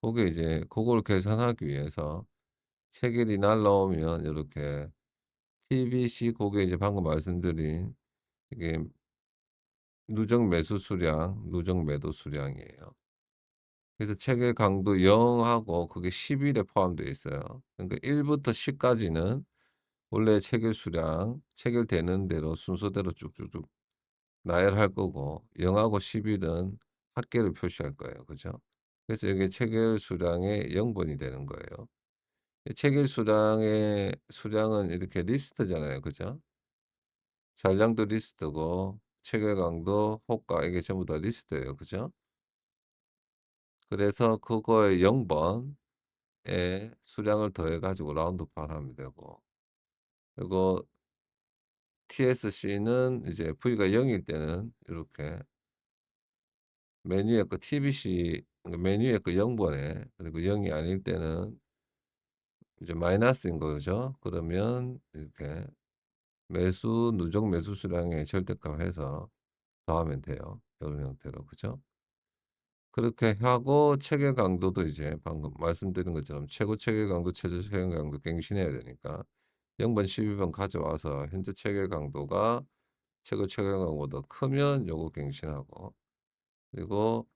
고게 이제 고걸 계산하기 위해서 체결이 날라오면 요렇게 TBC, 고게 이제 방금 말씀드린 이게 누적 매수 수량, 누적 매도 수량이에요. 그래서 체결 강도 0 하고 그게 10 일에 포함되어 있어요. 그러니까 1 부터 10 까지는 원래 체결 수량, 체결되는 대로 순서대로 쭉쭉쭉 나열할 거고, 0 하고 10 일은 합계를 표시할 거예요. 그죠? 그래서 이게 체결 수량의 0 번이 되는 거예요. 이 체결 수량의 수량은 이렇게 리스트잖아요. 그죠? 잔량도 리스트고 체결 강도, 호가, 이게 전부 다 리스트예요. 그죠? 그래서 그거에 0 번에 수량을 더해 가지고 라운드업을 하면 되고, 그리고 TSC는 이제 V가 0일 때는 이렇게 맨 위에 거 TBC, 그러니까 맨 위에 거 0 번에, 그리고 0이 아닐 때는 이제 마이너스인 거죠. 그러면 이렇게 매수 누적 매수 수량의 절대값 해서 더하면 돼요, 이런 형태로. 그죠? 그렇게 하고 체결 강도도 이제 방금 말씀드린 것처럼 최고 체결 강도, 최저 체결 강도 갱신해야 되니까 0 번, 12번 가져와서 현재 체결 강도가 최고 체결 강도보다 크면 요거 갱신하고, 그리고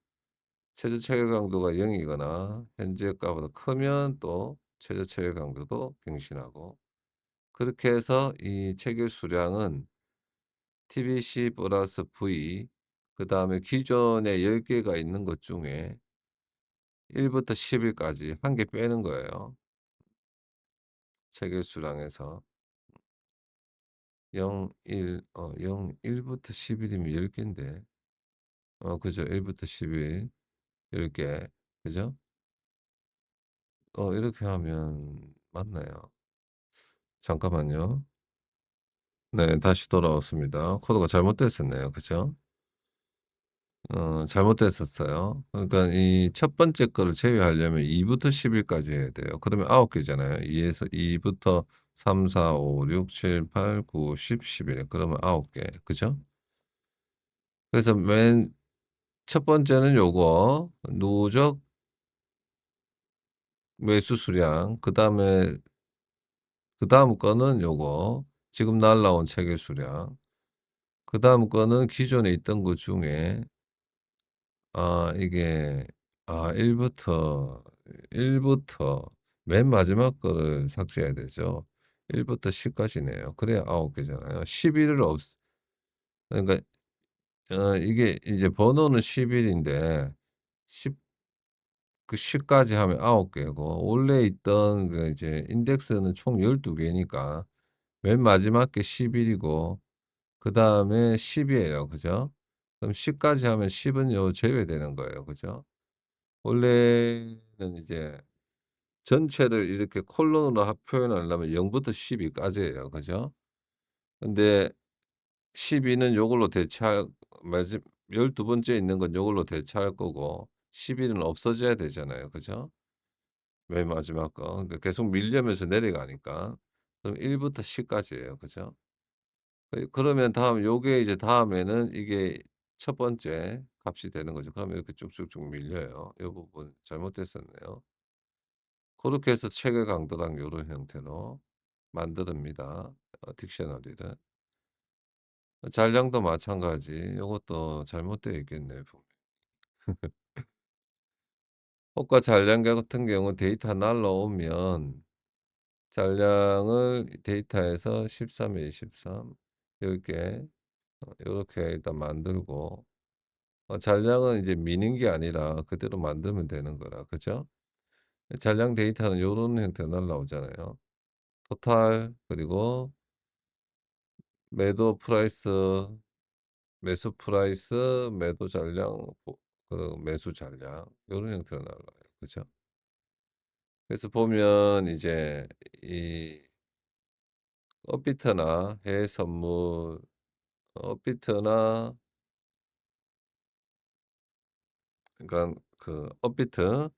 최저 체결 강도가 0 이거나 현재가보다 크면 또 최저 체결 강도도 갱신하고, 그렇게 해서 이 체결 수량은 TBC 플러스 V, 그다음에 기존에 10 개가 있는 것 중에 1 부터 10 일까지 한 개 빼는 거예요, 체결 수량에서. 0, 1, 1 부터 10 일이면 10 개인데. 그죠. 1 부터 10 일 10 개. 그죠? 이렇게 하면 맞나요? 잠깐만요. 네, 다시 돌아왔습니다. 코드가 잘못됐었네요. 그죠? 잘못됐었어요. 그러니까 이 첫 번째 거를 제외하려면 2 부터 10 일까지 해야 돼요. 그러면 9 개잖아요. 2 부터 3, 4, 5, 6, 7, 8, 9, 10, 11. 그러면 9 개. 그죠? 그래서 맨 첫 번째는 요거 누적 매수 수량, 그다음 거는 요거 지금 날라온 체결 수량, 그다음 거는 기존에 있던 것 중에 이게 1 부터 1 부터 맨 마지막 거를 삭제해야 되죠. 1 부터 10 까지네요. 그래야 9 개잖아요. 11을 없 그러니까 이게 이제 번호는 11 인데 10, 그 10 까지 하면 9 개고, 원래 있던 그 이제 인덱스는 총 12 개니까 맨 마지막 게 11 이고 그다음에 10 이에요. 그죠? 그럼 10 까지 하면 10은 요 제외되는 거예요. 그죠? 원래는 이제 전체를 이렇게 콜론으로 표현하려면 0 부터 12 까지예요. 그죠? 근데 12는 요걸로 대체할 마지 12 번째 있는 건 요걸로 대체할 거고 11은 없어져야 되잖아요. 그죠? 맨 마지막 거. 그러니까 계속 밀려면서 내려가니까. 그럼 1 부터 10 까지예요. 그죠? 그러면 다음 요게 이제 다음에는 이게 첫 번째 값이 되는 거죠. 그러면 이렇게 쭉쭉쭉 밀려요. 요 부분 잘못됐었네요. 고렇게 해서 책의 강도랑 요런 형태로 만듭니다. 딕셔너리를. 잔량도 마찬가지. 요것도 잘못되어 있겠네요 분명히. 호가 잔량 같은 경우 데이터 날라오면 잔량을 데이터에서 13에 23 이렇게 요렇게 일단 만들고 잔량은 이제 미는 게 아니라 그대로 만들면 되는 거라. 그죠? 잔량 데이터는 요런 형태로 날라오잖아요. 토탈 그리고 매도 프라이스, 매수 프라이스, 매도 잔량, 그 매수 잔량 요런 형태로 날라와요. 그죠? 그래서 보면 이제 이 업비트나 해외 선물 업비트나 그러니까 그 업비트,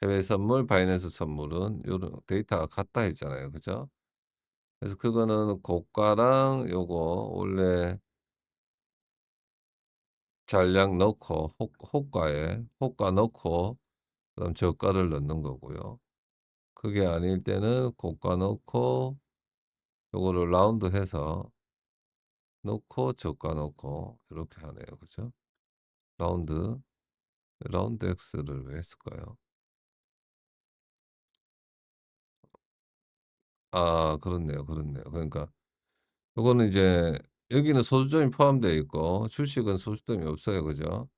해외 선물, 바이낸스 선물은 요런 데이터가 같다 했잖아요. 그죠? 그래서 그거는 고가랑 요거 원래 잔량 넣고 호가에 호가 넣고 그다음 저가를 넣는 거고요. 그게 아닐 때는 고가 넣고 요거를 라운드해서 넣고 저가 넣고 이렇게 하네요. 그죠? 라운드, 라운드 X를 왜 했을까요? 아 그렇네요, 그렇네요. 그러니까 요거는 이제 여기는 소수점이 포함되어 있고 주식은 소수점이 없어요. 그죠?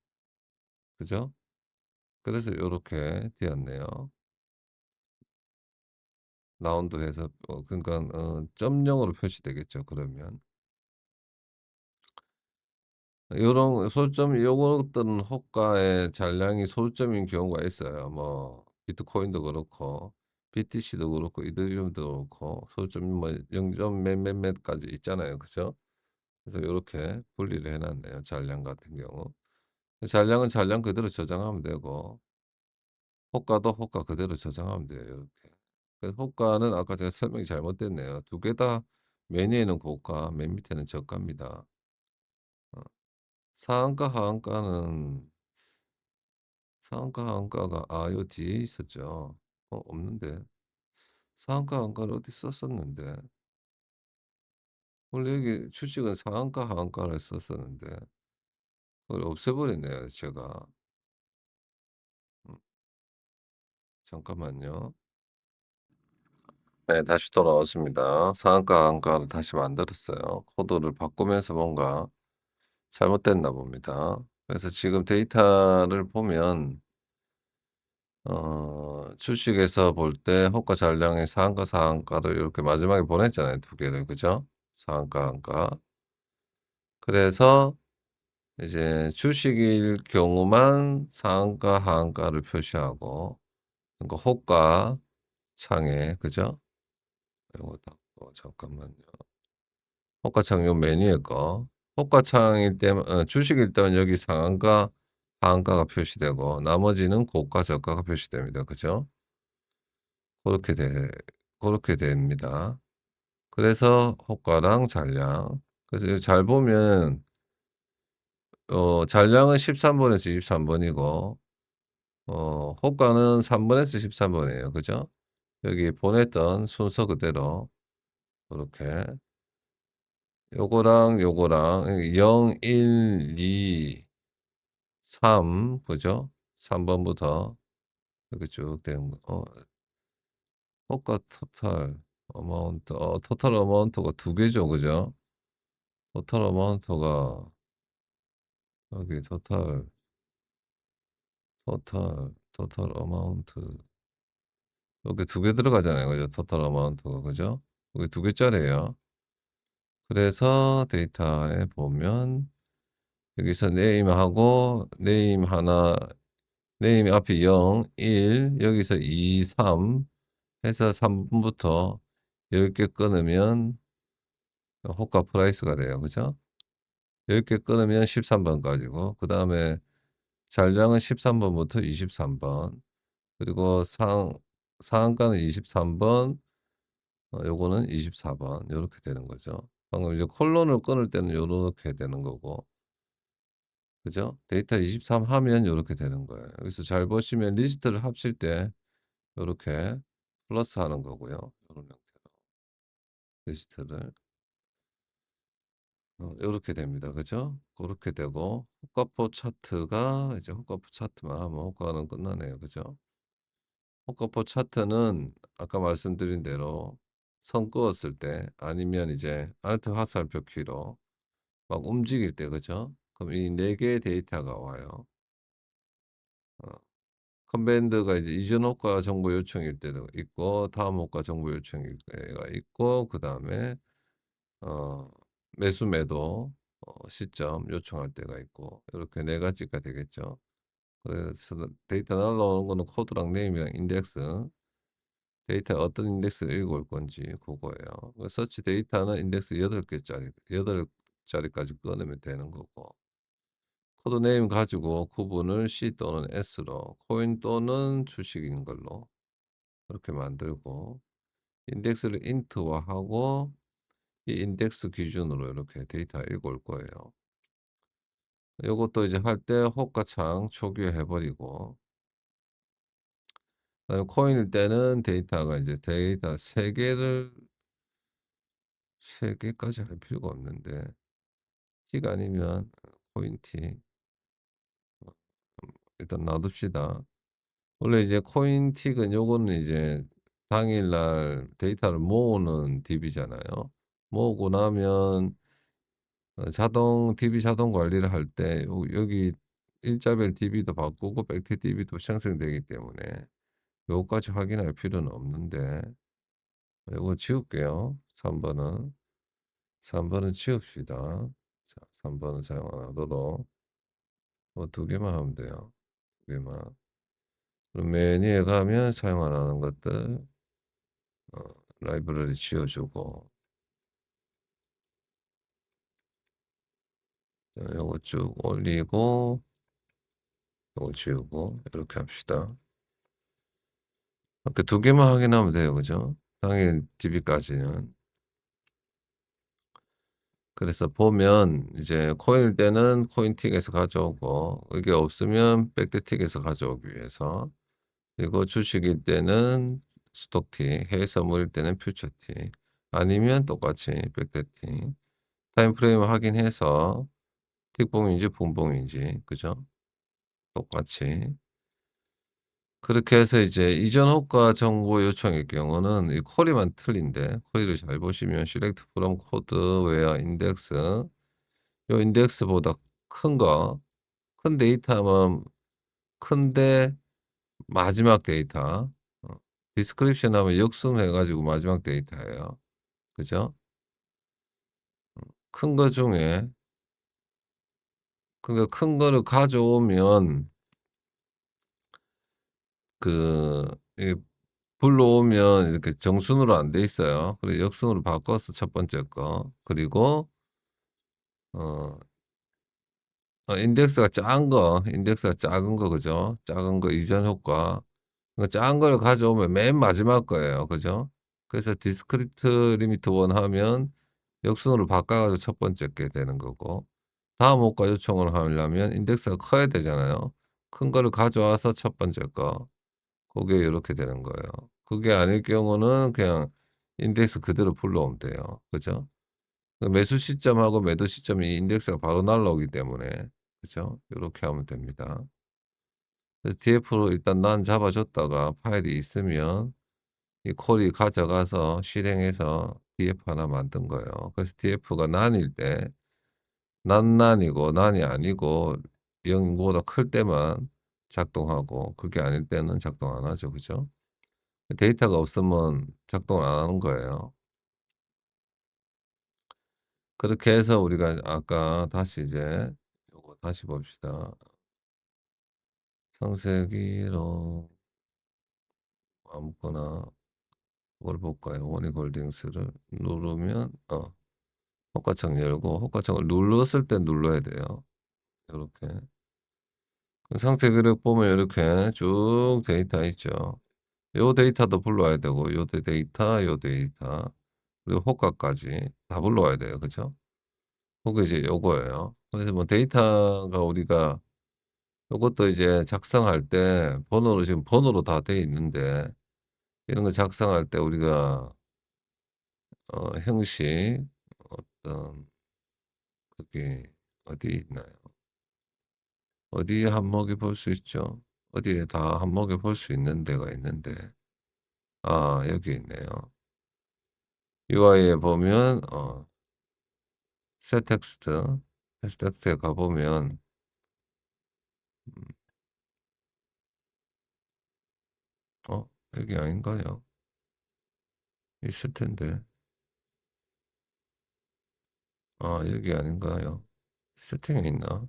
그죠? 그래서 요렇게 되었네요. 라운드해서 그러니까 점 0으로 표시되겠죠 그러면. 요런 소수점 요것들은 호가의 잔량이 소수점인 경우가 있어요. 뭐 비트코인도 그렇고 BTC도 그렇고 이더리움도 그렇고 소수점이 뭐 0. 몇 몇몇까지 있잖아요. 그죠? 그래서 요렇게 분리를 해 놨네요 잔량 같은 경우. 잔량은 잔량 그대로 저장하면 되고 호가도 호가 그대로 저장하면 돼요 요렇게. 그래서 호가는 아까 제가 설명이 잘못됐네요. 두 개 다 맨 위에는 고가 맨 밑에는 저가입니다. 어 상한가 하한가는 상한가 하한가가 요 뒤에 있었죠. 없는데. 상한가 하한가를 어디 썼었는데. 원래 여기 주식은 상한가 하한가를 썼었는데 그걸 없애버렸네요 제가. 음 잠깐만요. 네 다시 돌아왔습니다. 상한가 하한가를 다시 만들었어요. 코드를 바꾸면서 뭔가 잘못됐나 봅니다. 그래서 지금 데이터를 보면 주식에서 볼 때 호가 잔량의 상한가, 상한가를 이렇게 마지막에 보냈잖아요, 두 개를. 그죠? 상한가, 하한가. 그래서 이제 주식일 경우만 상한가, 하한가를 표시하고 그러니까 호가 창에 그죠? 요거 닫고 잠깐만요. 호가 창 요 메뉴에 거. 호가 창일 때만 주식일 때만 여기 상한가, 하한가가 표시되고 나머지는 고가, 저가가 표시됩니다. 그죠? 고렇게 고렇게 됩니다. 그래서 호가랑 잔량. 그래서 잘 보면 잔량은 13 번에서 23 번이고 호가는 3 번에서 13 번이에요. 그죠? 여기 보냈던 순서 그대로 고렇게 요거랑 요거랑 0, 1, 2, 3 그죠? 3 번부터 이렇게 쭉 되는 거 호가 토탈 어마운트 토탈 어마운트가 두 개죠. 그죠? 토탈 어마운트가 여기 토탈 어마운트 여기 두 개 들어가잖아요. 그죠? 토탈 어마운트가 그죠? 여기 두 개짜리예요. 그래서 데이터에 보면 여기서 name하고 name 하나 name 앞에 0, 1 여기서 2, 3 해서 3 분부터 10개 끊으면 호가 프라이스가 돼요. 그죠? 10개 끊으면 13 번까지고 그다음에 잔량은 13 번부터 23 번 그리고 상한가는 23 번 요거는 24번 요렇게 되는 거죠. 방금 이제 콜론을 끊을 때는 요렇게 되는 거고 그죠? 데이터 23 하면 요렇게 되는 거예요. 여기서 잘 보시면 리스트를 합칠 때 요렇게 플러스하는 거고요. 요런 형태로 리스트를 요렇게 됩니다. 그죠? 고렇게 되고 호가포 차트가 이제 호가포 차트만 하면 호가는 끝나네요. 그죠? 호가포 차트는 아까 말씀드린 대로 선 그었을 때 아니면 이제 알트 화살표 키로 막 움직일 때 그죠? 그럼 이 4 개의 데이터가 와요. 어 컨밴드가 이제 이전 호가 정보 요청일 때도 있고 다음 호가 정보 요청일 때가 있고 그다음에 어 매수 매도 시점 요청할 때가 있고 이렇게 4 가지가 되겠죠. 그래서 데이터 날라오는 거는 코드랑 네임이랑 인덱스 데이터 어떤 인덱스를 읽어 올 건지 그거예요. 그 서치 데이터는 인덱스 8 자리까지 꺼내면 되는 거고 코드 네임 가지고 구분을 C 또는 S로 코인 또는 주식인 걸로 그렇게 만들고 인덱스를 int화하고 이 인덱스 기준으로 이렇게 데이터 읽어 올 거예요. 요것도 이제 할 때 호가창 초기화해 버리고 그다음에 코인일 때는 데이터가 이제 데이터 3 개를 3 개까지 할 필요가 없는데 T가 아니면 코인 T 일단 놔둡시다. 원래 이제 코인 틱은 요거는 이제 당일날 데이터를 모으는 DB잖아요. 모으고 나면 자동 DB 자동 관리를 할 때 여기 일자별 DB도 바꾸고 백티 DB도 생성되기 때문에 요거까지 확인할 필요는 없는데 요거 지울게요. 3 번은. 3 번은 지웁시다. 자 3 번은 사용 안 하도록 2 개만 하면 돼요. 2 개만. 그럼 메뉴에 가면 사용 안 하는 것들 어 라이브러리 지워주고 요거 쭉 올리고 요거 지우고 이렇게 합시다. 이렇게 2 개만 확인하면 돼요. 그죠? 당일 DB까지는. 그래서 보면 이제 코인일 때는 코인틱에서 가져오고 이게 없으면 백대틱에서 가져오기 위해서 그리고 주식일 때는 스톡틱, 해외 선물일 때는 퓨처틱 아니면 똑같이 백대틱 타임프레임 확인해서 틱봉인지 분봉인지 그죠? 똑같이 그렇게 해서 이제 이전 호가 정보 요청일 경우는 이 쿼리만 틀린데 쿼리를 잘 보시면 select from code where index 요 인덱스보다 큰 거 큰 데이터면 큰데 마지막 데이터 디스크립션 하면 역순해 가지고 마지막 데이터예요. 그죠? 큰 거 중에 그러니까 큰 거를 가져오면 이 불러오면 이렇게 정순으로 안 돼 있어요. 그리고 역순으로 바꿔서 첫 번째 거. 그리고 어 인덱스가 작은 거 그죠? 작은 거 이전 효과. 그 작은 걸 가져오면 맨 마지막 거예요. 그죠? 그래서 디스크리트 리미트 1 하면 역순으로 바꿔 가지고 첫 번째 게 되는 거고 다음 호가 요청을 하려면 인덱스가 커야 되잖아요. 큰 거를 가져와서 첫 번째 거. 고게 요렇게 되는 거예요. 그게 아닐 경우는 그냥 인덱스 그대로 불러오면 돼요. 그죠? 그 매수 시점하고 매도 시점이 인덱스가 바로 날라오기 때문에 그죠? 요렇게 하면 됩니다. 그래서 DF로 일단 난 잡아 줬다가 파일이 있으면 이 콜이 가져가서 실행해서 DF 하나 만든 거예요. 그래서 DF가 난일 때 난이고 난이 아니고 0 보다 클 때만 작동하고 그게 아닐 때는 작동 안 하죠. 그죠? 데이터가 없으면 작동을 안 하는 거예요. 그렇게 해서 우리가 아까 다시 이제 다시 봅시다. 상세기로 아무거나 뭘 볼까요? 원익홀딩스를 누르면 호가창 열고 호가창을 눌렀을 때 눌러야 돼요. 요렇게. 그 상세 그룹 보면 이렇게 쭉 데이터 있죠. 요 데이터도 불러와야 되고 요 데이터, 요 데이터 그리고 호가까지 다 불러와야 돼요. 그죠? 그게 이제 요거예요. 그래서 뭐 데이터가 우리가 요것도 이제 작성할 때 번호로 지금 번호로 다 돼 있는데 이런 거 작성할 때 우리가 형식 어떤 그게 어디에 있나요? 어디에 한목에 볼 수 있죠? 어디에 다 한목에 볼 수 있는 데가 있는데 여기 있네요. UI에 보면 새 텍스트 새 텍스트에 가 보면 음 여기 아닌가요? 있을 텐데. 여기 아닌가요? 세팅에 있나?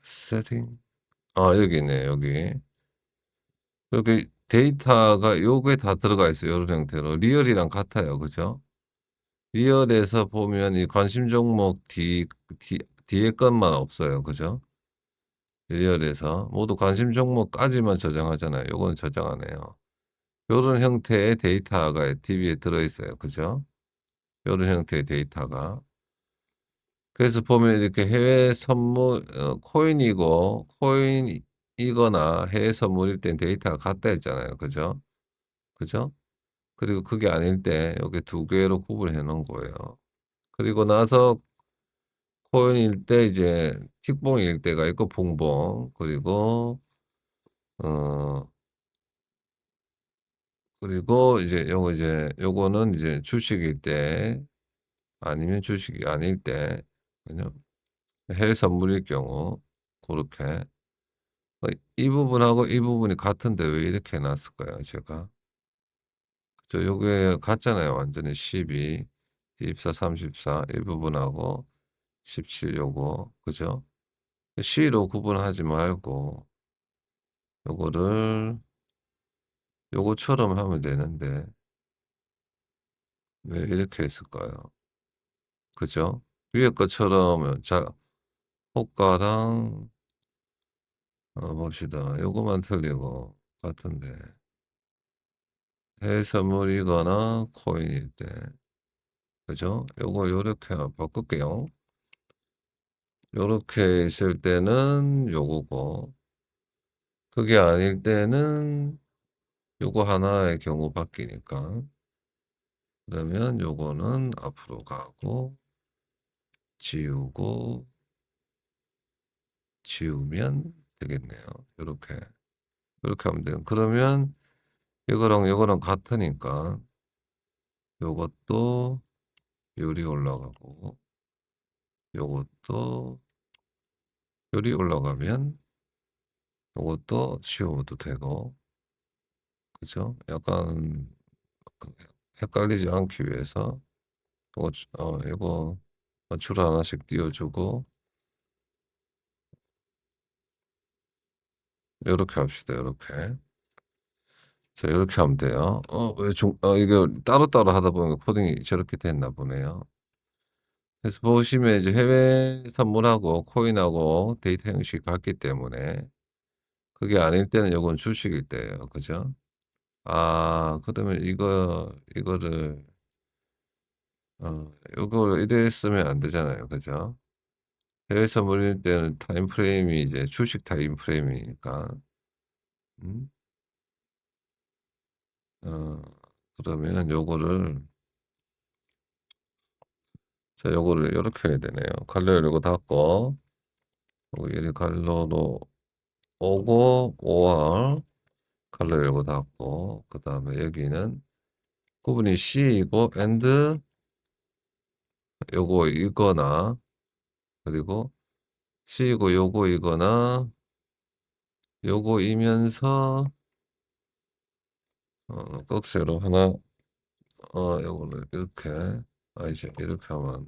세팅? 여기 있네요, 여기. 여기 데이터가 요게 다 들어가 있어요, 요런 형태로. 리얼이랑 같아요. 그죠? 리얼에서 보면 이 관심 종목 뒤에 것만 없어요. 그죠? 리얼에서 모두 관심 종목까지만 저장하잖아요. 요거는 저장 안 해요. 요런 형태의 데이터가 DB에 들어 있어요. 그죠? 요런 형태의 데이터가. 그래서 보면 이렇게 해외 선물 코인이거나 해외 선물일 땐 데이터가 같다 했잖아요. 그죠? 그죠? 그리고 그게 아닐 때 요게 두 개로 구분해 놓은 거예요. 그리고 나서 코인일 때 이제 틱봉일 때가 있고 봉봉 어 그리고 이제 요거는 이제 주식일 때 아니면 주식이 아닐 때 그죠? 해외 선물일 경우 고렇게 이 부분하고 이 부분이 같은데 왜 이렇게 해 놨을까요 제가? 그죠 요게 같잖아요 완전히 12, 24, 34 이 부분하고 17 요거 그죠? C로 구분하지 말고 요거를 요거처럼 하면 되는데 왜 이렇게 했을까요? 그죠? 위에 것처럼 호가랑 봅시다. 요거만 틀리고 같은데 해외선물이거나 코인일 때 그죠? 요거 요렇게 바꿀게요. 요렇게 있을 때는 요거고 그게 아닐 때는 요거 하나의 경우 바뀌니까 그러면 요거는 앞으로 가고 지우고 지우면 되겠네요. 요렇게. 요렇게 하면 돼요. 그러면 이거랑 요거랑 같으니까 요것도 요리 올라가고 요것도 요리 올라가면 요것도 지워도 되고 그죠? 약간 그 헷갈리지 않기 위해서 요거 줄 하나씩 띄워 주고 요렇게 합시다, 요렇게. 자 요렇게 하면 돼요. 왜 이거 따로따로 하다 보니까 코딩이 저렇게 됐나 보네요. 그래서 보시면 이제 해외 선물하고 코인하고 데이터 형식이 같기 때문에 그게 아닐 때는 요건 주식일 때예요. 그죠? 그러면 이거를 요걸 이래 쓰면 안 되잖아요. 그죠? 해외 선물일 때는 타임 프레임이 이제 주식 타임 프레임이니까. 음. 어 그러면 요거를 요거를 요렇게 해야 되네요. 갈로 열고 닫고 얘를 갈로로 오고 5월 갈로 열고 닫고 그다음에 여기는 구분이 C이고 and 요거 이거나 그리고 C이고 요거이거나 요거이면서 꺽쇠로 하나 요거를 이렇게 이제 이렇게 하면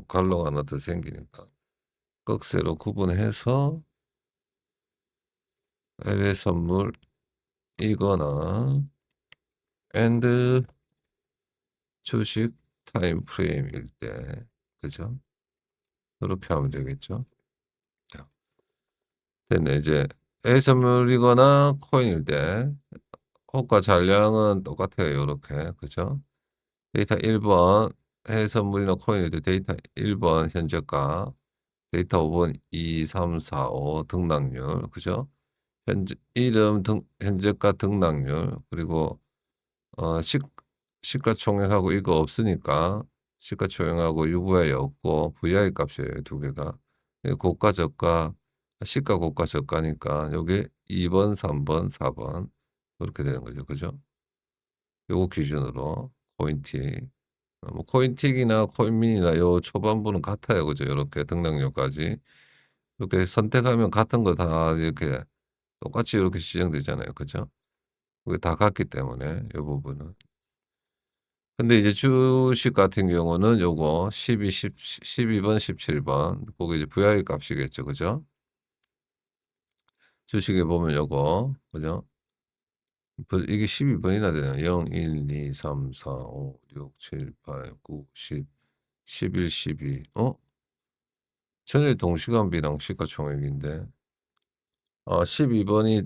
갈로가 하나 더 생기니까 꺽쇠로 구분해서 해외 선물이거나 and 주식 타임 프레임일 때 그죠? 요렇게 하면 되겠죠. 자 됐네. 이제 해외 선물이거나 코인일 때 호가 잔량은 똑같아요 요렇게. 그죠? 데이터 1번 해외 선물이나 코인일 때 데이터 1번 현재가, 데이터 5번 2, 3, 4, 5 등락률 그죠? 현재 이름 등 현재가 등락률 그리고 시 시가총액하고 이거 없으니까 시가총액하고 UVI 없고 VI 값이에요 두 개가. 이 고가 저가 시가 고가 저가니까 요게 2 번, 3 번, 4번 요렇게 되는 거죠. 그죠? 요거 기준으로 코인틱. 뭐 코인틱이나 코인민이나 요 초반부는 같아요. 그죠? 요렇게 등락률까지. 이렇게 선택하면 같은 거 다 이렇게 똑같이 이렇게 지정되잖아요. 그죠? 그게 다 같기 때문에 요 부분은. 근데 이제 주식 같은 경우는 요거 12, 12번 17번 고게 이제 VI 값이겠죠. 그죠? 주식에 보면 요거 그죠? 이게 12 번이나 되네요. 0, 1, 2, 3, 4, 5, 6, 7, 8, 9, 10, 11, 12 전일 동시간비랑 시가총액인데 12 번이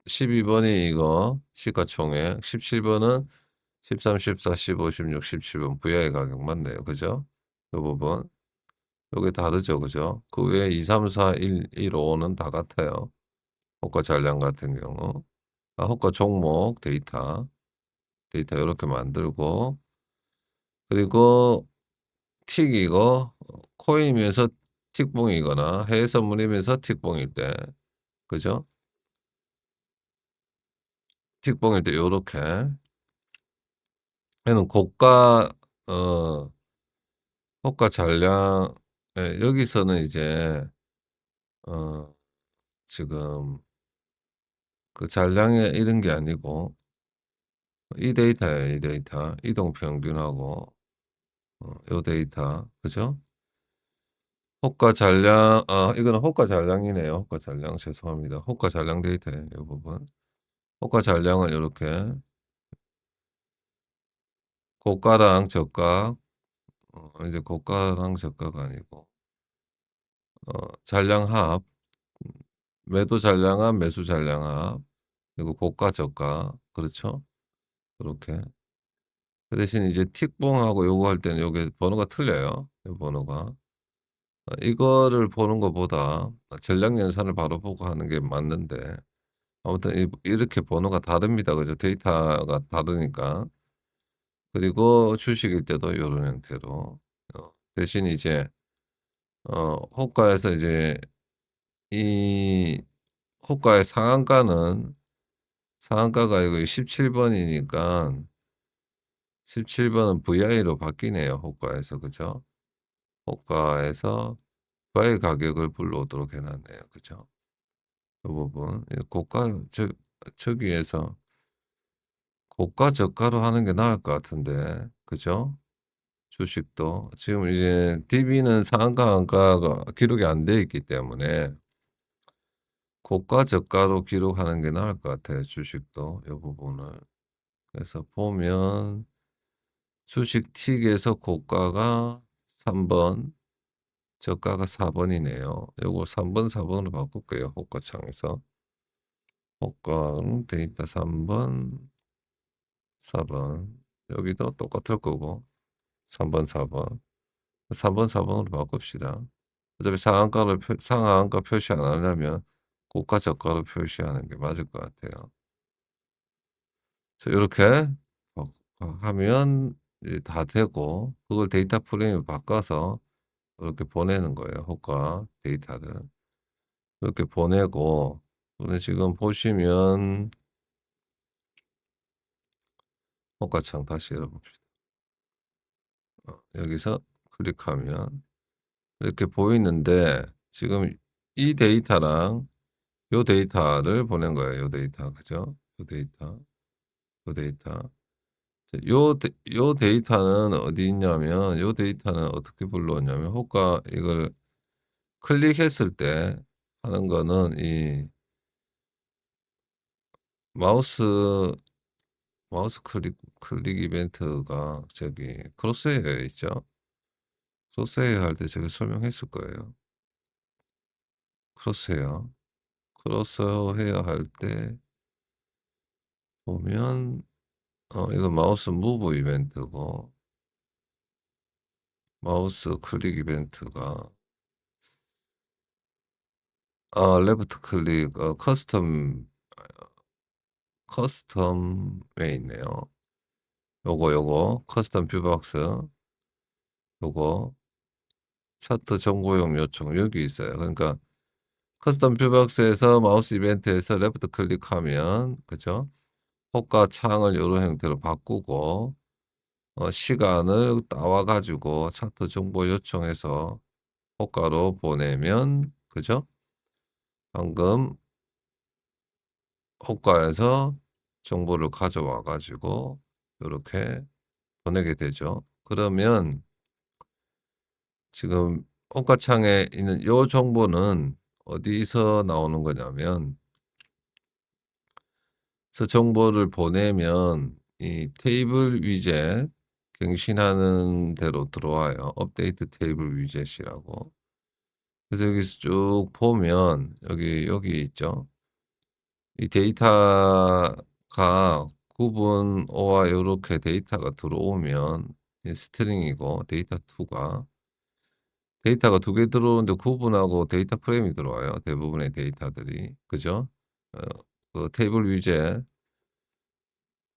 12 번이 이거 시가총액, 17 번은 13, 14, 15, 16, 17번 VI 가격 맞네요. 그죠? 요 부분. 요게 다르죠. 그죠? 그 외에 2, 3, 4, 1, 1, 5는 다 같아요. 호가 잔량 같은 경우. 호가 종목 데이터 요렇게 만들고 그리고 틱이고 코인이면서 틱봉이거나 해외 선물이면서 틱봉일 때 그죠? 틱봉일 때 요렇게 얘는 고가 어 호가 잔량 예 여기서는 이제 어 지금 그 잔량에 이런 게 아니고 이 데이터예요, 이 데이터. 이동 평균하고 요 데이터. 그죠? 호가 잔량 이거는 호가 잔량이네요. 호가 잔량 죄송합니다. 호가 잔량 데이터예요, 요 부분. 호가 잔량을 요렇게 고가랑 저가 이제 고가랑 저가가 아니고 잔량 합 매도 잔량 합, 매수 잔량 합 그리고 고가 저가 그렇죠? 요렇게. 그 대신 이제 틱봉하고 요거 할 때는 요게 번호가 틀려요, 요 번호가. 이거를 보는 것보다 전략 연산을 바로 보고 하는 게 맞는데 아무튼 이렇게 번호가 다릅니다. 그죠? 데이터가 다르니까. 그리고 주식일 때도 요런 형태로 대신 이제 호가에서 이제 이 호가의 상한가가 이거 17 번이니까 17 번은 VI로 바뀌네요, 호가에서. 그죠? 호가에서 VI 가격을 불러오도록 해 놨네요. 그죠? 그 부분 고가 저기에서 고가 저가로 하는 게 나을 것 같은데 그죠? 주식도 지금 이제 DB는 상한가 하한가가 기록이 안 돼 있기 때문에 고가 저가로 기록하는 게 나을 것 같아요 주식도 이 부분을. 그래서 보면 주식 틱에서 고가가 3번 저가가 4 번이네요. 요거 3 번, 4 번으로 바꿀게요 호가창에서. 호가 데이터 3 번, 4 번 여기도 똑같을 거고 3 번, 4 번. 3 번, 4 번으로 바꿉시다. 어차피 상한가 표시 안 하려면 고가 저가로 표시하는 게 맞을 것 같아요. 자 요렇게 하면 이제 다 되고 그걸 데이터 프레임을 바꿔서 이렇게 보내는 거예요, 호가 데이터를. 이렇게 보내고 근데 지금 보시면 호가창 다시 열어 봅시다. 여기서 클릭하면 이렇게 보이는데 지금 이 데이터랑 요 데이터를 보낸 거예요. 요 데이터. 그죠? 요 데이터. 요 데이터. 요 데이터는 어디 있냐면 요 데이터는 어떻게 불러왔냐면 호가 이걸 클릭했을 때 하는 거는 이 마우스 클릭 이벤트가 저기 크로스헤어에 있죠. 크로스헤어 할 때 제가 설명했을 거예요. 크로스헤어. 크로스헤어 할 때 보면 이거 마우스 무브 이벤트고 마우스 클릭 이벤트가 레프트 클릭 커스텀에 있네요. 요거 커스텀 뷰박스 요거 차트 정보용 요청 여기 있어요. 그러니까 커스텀 뷰박스에서 마우스 이벤트에서 레프트 클릭하면 그죠? 호가 창을 요런 형태로 바꾸고 시간을 따와 가지고 차트 정보 요청해서 호가로 보내면 그죠? 방금 호가에서 정보를 가져와 가지고 요렇게 보내게 되죠. 그러면 지금 호가창에 있는 요 정보는 어디서 나오는 거냐면 정보를 보내면 이 테이블 위젯 갱신하는 대로 들어와요. 업데이트 테이블 위젯이라고. 그래서 여기서 쭉 보면 여기 있죠. 이 데이터가 구분 5와 요렇게 데이터가 들어오면 이 스트링이고 데이터가 두 개 들어오는데 구분하고 데이터 프레임이 들어와요. 대부분의 데이터들이. 그죠? 어 그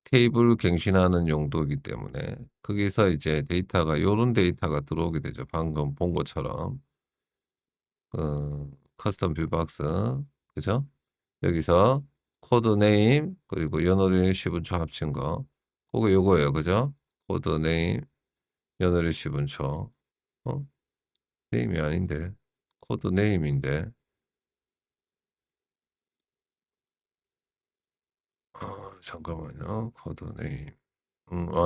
테이블 갱신하는 용도이기 때문에 거기서 이제 데이터가 요런 데이터가 들어오게 되죠. 방금 본 것처럼. 커스텀 뷰 박스. 그죠? 여기서 코드 네임 그리고 연월일 시분초 합친 거. 그거 요거예요. 그죠? 코드 네임, 연월일 시분초. 어? 네임이 아닌데. 코드 네임인데. 잠깐만요. 코드 네임.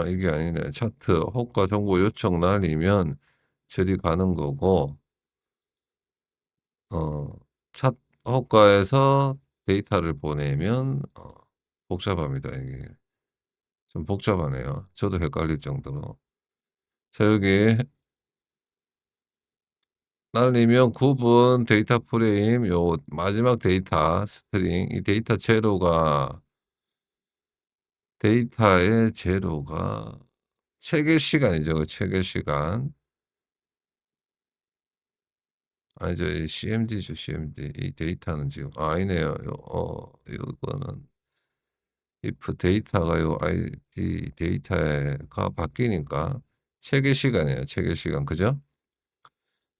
이게 아니네. 차트 호가 정보 요청 날리면 저리 가는 거고 어 차 호가에서 데이터를 보내면 복잡합니다 이게. 좀 복잡하네요. 저도 헷갈릴 정도로. 자 여기 날리면 구분 데이터 프레임 요 마지막 데이터 스트링 이 데이터의 제로가 체결 시간이죠. 체결 시간. 아니죠. 이 CMD죠, CMD. 이 데이터는 지금 아니네요. 요거는 if 데이터가 요 ID 데이터가 바뀌니까 체결 시간이에요. 체결 시간. 그죠?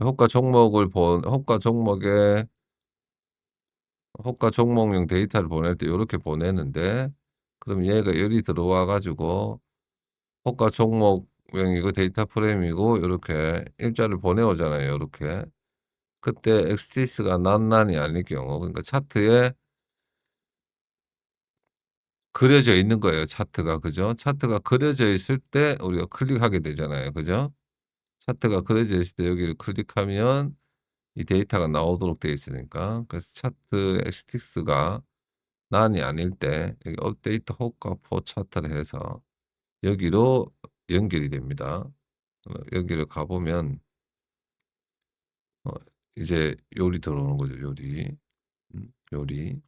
호가 종목에 호가 종목용 데이터를 보낼 때 요렇게 보내는데 그럼 얘가 열이 들어와 가지고 호가 종목명이고 데이터 프레임이고 요렇게 일자를 보내오잖아요, 요렇게. 그때 엑스티스가 난난이 아닐 경우 그러니까 차트에 그려져 있는 거예요, 차트가. 그죠? 차트가 그려져 있을 때 우리가 클릭하게 되잖아요. 그죠? 차트가 그려져 있을 때 여기를 클릭하면 이 데이터가 나오도록 되어 있으니까. 그래서 차트 엑스티스가 난이 아닐 때 여기 업데이트 호가 포 차트를 해서 여기로 연결이 됩니다. 여기를 가 보면 어 이제 요리 들어오는 거죠, 요리. 요리.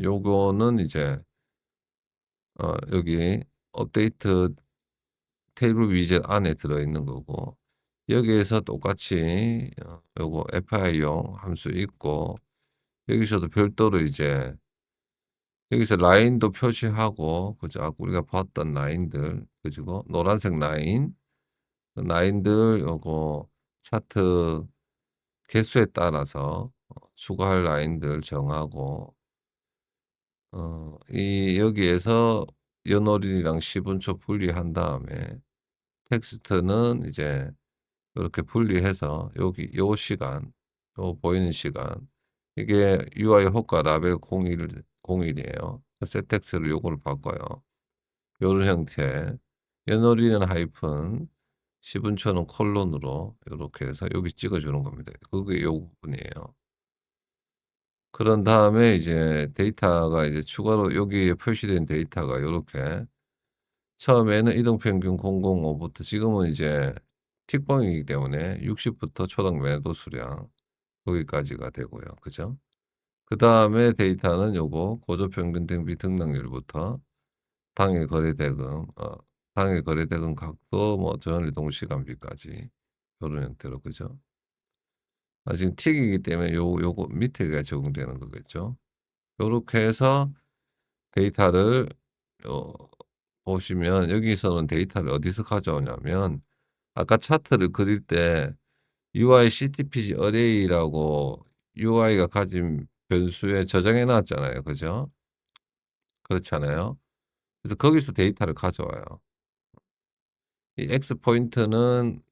요거는 이제 여기 업데이트 테이블 위젯 안에 들어있는 거고 여기에서 똑같이 요거 FI용 함수 있고 여기서도 별도로 이제 여기서 라인도 표시하고 그죠? 아까 우리가 봤던 라인들 그리고 노란색 라인 그 라인들 요거 차트 개수에 따라서 추가할 라인들 정하고 이 여기에서 연월일이랑 시분초 분리한 다음에 텍스트는 이제 요렇게 분리해서 여기 요 시간 요 보이는 시간 이게 UI 호가 라벨 01이에요. 셋 텍스트를 요거를 바꿔요. 요런 형태 연월일은 하이픈 10분초는 콜론으로 요렇게 해서 여기 찍어 주는 겁니다. 그게 요 부분이에요. 그런 다음에 이제 데이터가 이제 추가로 여기에 표시된 데이터가 요렇게 처음에는 이동평균 005 부터 지금은 이제 틱봉이기 때문에 60 부터 초당 매도 수량 거기까지가 되고요. 그죠? 그다음에 데이터는 요거 고조평균 대비 등락률부터 당일 거래대금 당일 거래대금 각도 뭐 전일 동시간비까지 요런 형태로 그죠? 지금 틱이기 때문에 요거 밑에가 적용되는 거겠죠. 요렇게 해서 데이터를 어 보시면 여기서는 데이터를 어디서 가져오냐면 아까 차트를 그릴 때 UI CTPG 어레이라고 UI가 가진 변수에 저장해 놨잖아요. 그죠? 그렇지 않아요? 그래서 거기서 데이터를 가져와요. 이 X 포인트는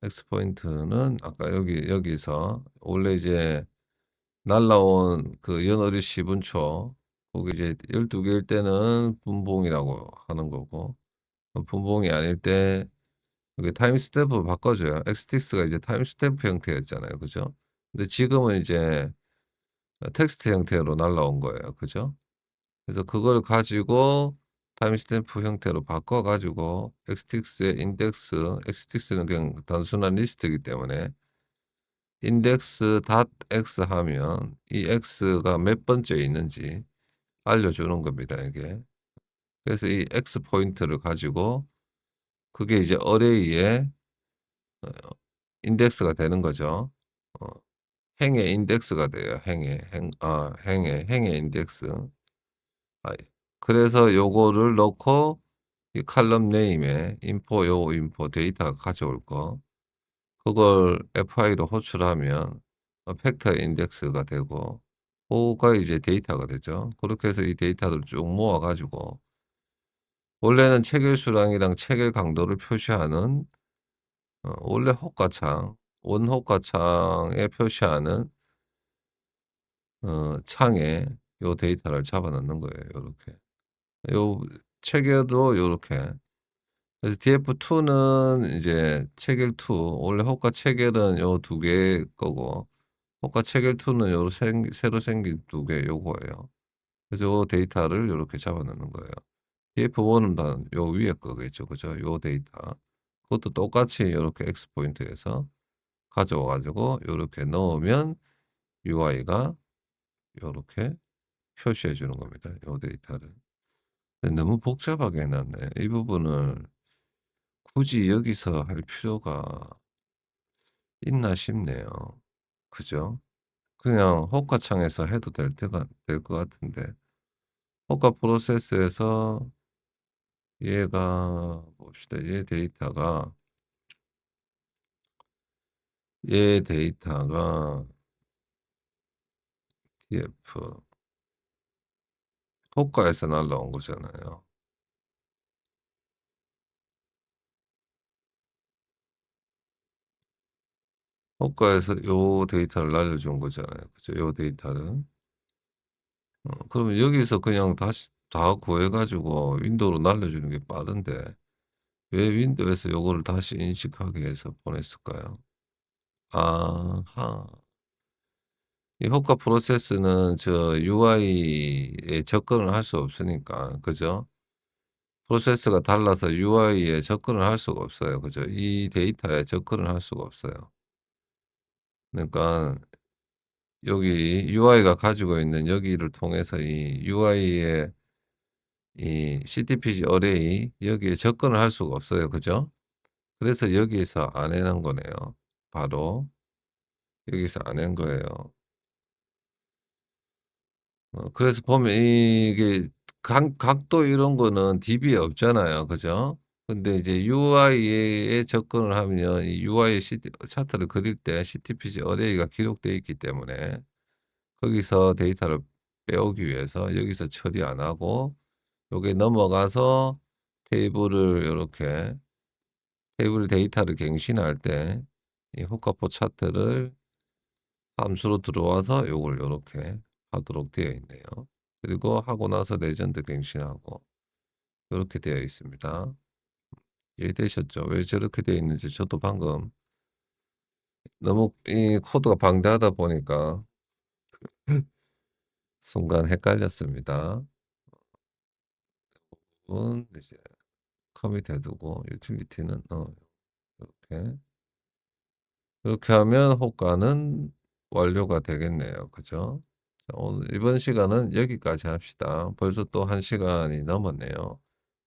X 포인트는 아까 여기서 원래 이제 날라온 그 연어류 시분초 거기 이제 12 개일 때는 분봉이라고 하는 거고 분봉이 아닐 때 여기 타임 스탬프로 바꿔줘요. XTX가 이제 타임 스탬프 형태였잖아요. 그죠? 근데 지금은 이제 텍스트 형태로 날라온 거예요. 그죠? 그래서 그걸 가지고 타임 스탬프 형태로 바꿔 가지고 XTX의 인덱스 XTX는 그냥 단순한 리스트이기 때문에 index x 하면 이 x가 몇 번째 있는지 알려주는 겁니다, 이게. 그래서 이 x 포인트를 가지고 그게 이제 어레이의 어 인덱스가 되는 거죠. 어 행의 인덱스가 돼요. 행의 인덱스. 아 그래서 요거를 넣고 이 컬럼 네임에 인포 데이터가 가져올 거 그걸 fi로 호출하면 팩터 인덱스가 되고 고가 이제 데이터가 되죠. 그렇게 해서 이 데이터를 쭉 모아 가지고 원래는 체결 수량이랑 체결 강도를 표시하는 원래 호가창 원호가창에 표시하는 창에 요 데이터를 잡아 넣는 거예요, 요렇게. 요 체결도 요렇게. 그래서 DF2는 이제 체결 2 원래 호가 체결은 요 두 개의 거고 호가 체결 2는 요 새로 생긴 두 개 요거예요. 그래서 요 데이터를 요렇게 잡아 넣는 거예요. DF1은 다 요 위에 거겠죠. 그죠? 요 데이터. 그것도 똑같이 요렇게 X 포인트에서 가져와 가지고 요렇게 넣으면 UI가 요렇게 표시해 주는 겁니다, 요 데이터를. 근데 너무 복잡하게 해 놨네. 이 부분을 굳이 여기서 할 필요가 있나 싶네요. 그죠? 그냥 호가창에서 해도 될 것 같은데 호가 프로세스에서 얘가 봅시다. 얘 데이터가 df 호가에서 날라온 거잖아요. 호가에서 요 데이터를 날려준 거잖아요. 그죠? 요 데이터를. 그러면 여기서 그냥 다시 다 구해 가지고 윈도우로 날려주는 게 빠른데 왜 윈도우에서 요거를 다시 인식하게 해서 보냈을까요? 아하. 이 효과 프로세스는 저 UI에 접근을 할 수 없으니까. 그죠? 프로세스가 달라서 UI에 접근을 할 수가 없어요. 그죠? 이 데이터에 접근을 할 수가 없어요. 그러니까 여기 UI가 가지고 있는 여기를 통해서 이 UI의 이 CTPG 어레이 여기에 접근을 할 수가 없어요. 그죠? 그래서 여기에서 안 해 놓은 거네요. 바로 여기서 안 한 거예요. 그래서 보면 이게 각도 이런 거는 DB에 없잖아요. 그죠? 근데 이제 UI에 접근을 하면 이 UI 차트를 그릴 때 CTPG 어레이가 기록되어 있기 때문에 거기서 데이터를 빼오기 위해서 여기서 처리 안 하고 요게 넘어가서 테이블을 요렇게 테이블 데이터를 갱신할 때 이 호카포 차트를 함수로 들어와서 요걸 요렇게 하도록 되어 있네요. 그리고 하고 나서 레전드 갱신하고 요렇게 되어 있습니다. 이해되셨죠? 왜 저렇게 되어 있는지 저도 방금 너무 이 코드가 방대하다 보니까 순간 헷갈렸습니다. 은 이제 커밋 해 두고 유틸리티는 요렇게. 이렇게 하면 호가는 완료가 되겠네요. 그죠? 자, 오늘 이번 시간은 여기까지 합시다. 벌써 또 1 시간이 넘었네요.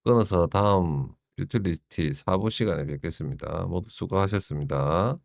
끊어서 다음 유틸리티 4부 시간에 뵙겠습니다. 모두 수고하셨습니다.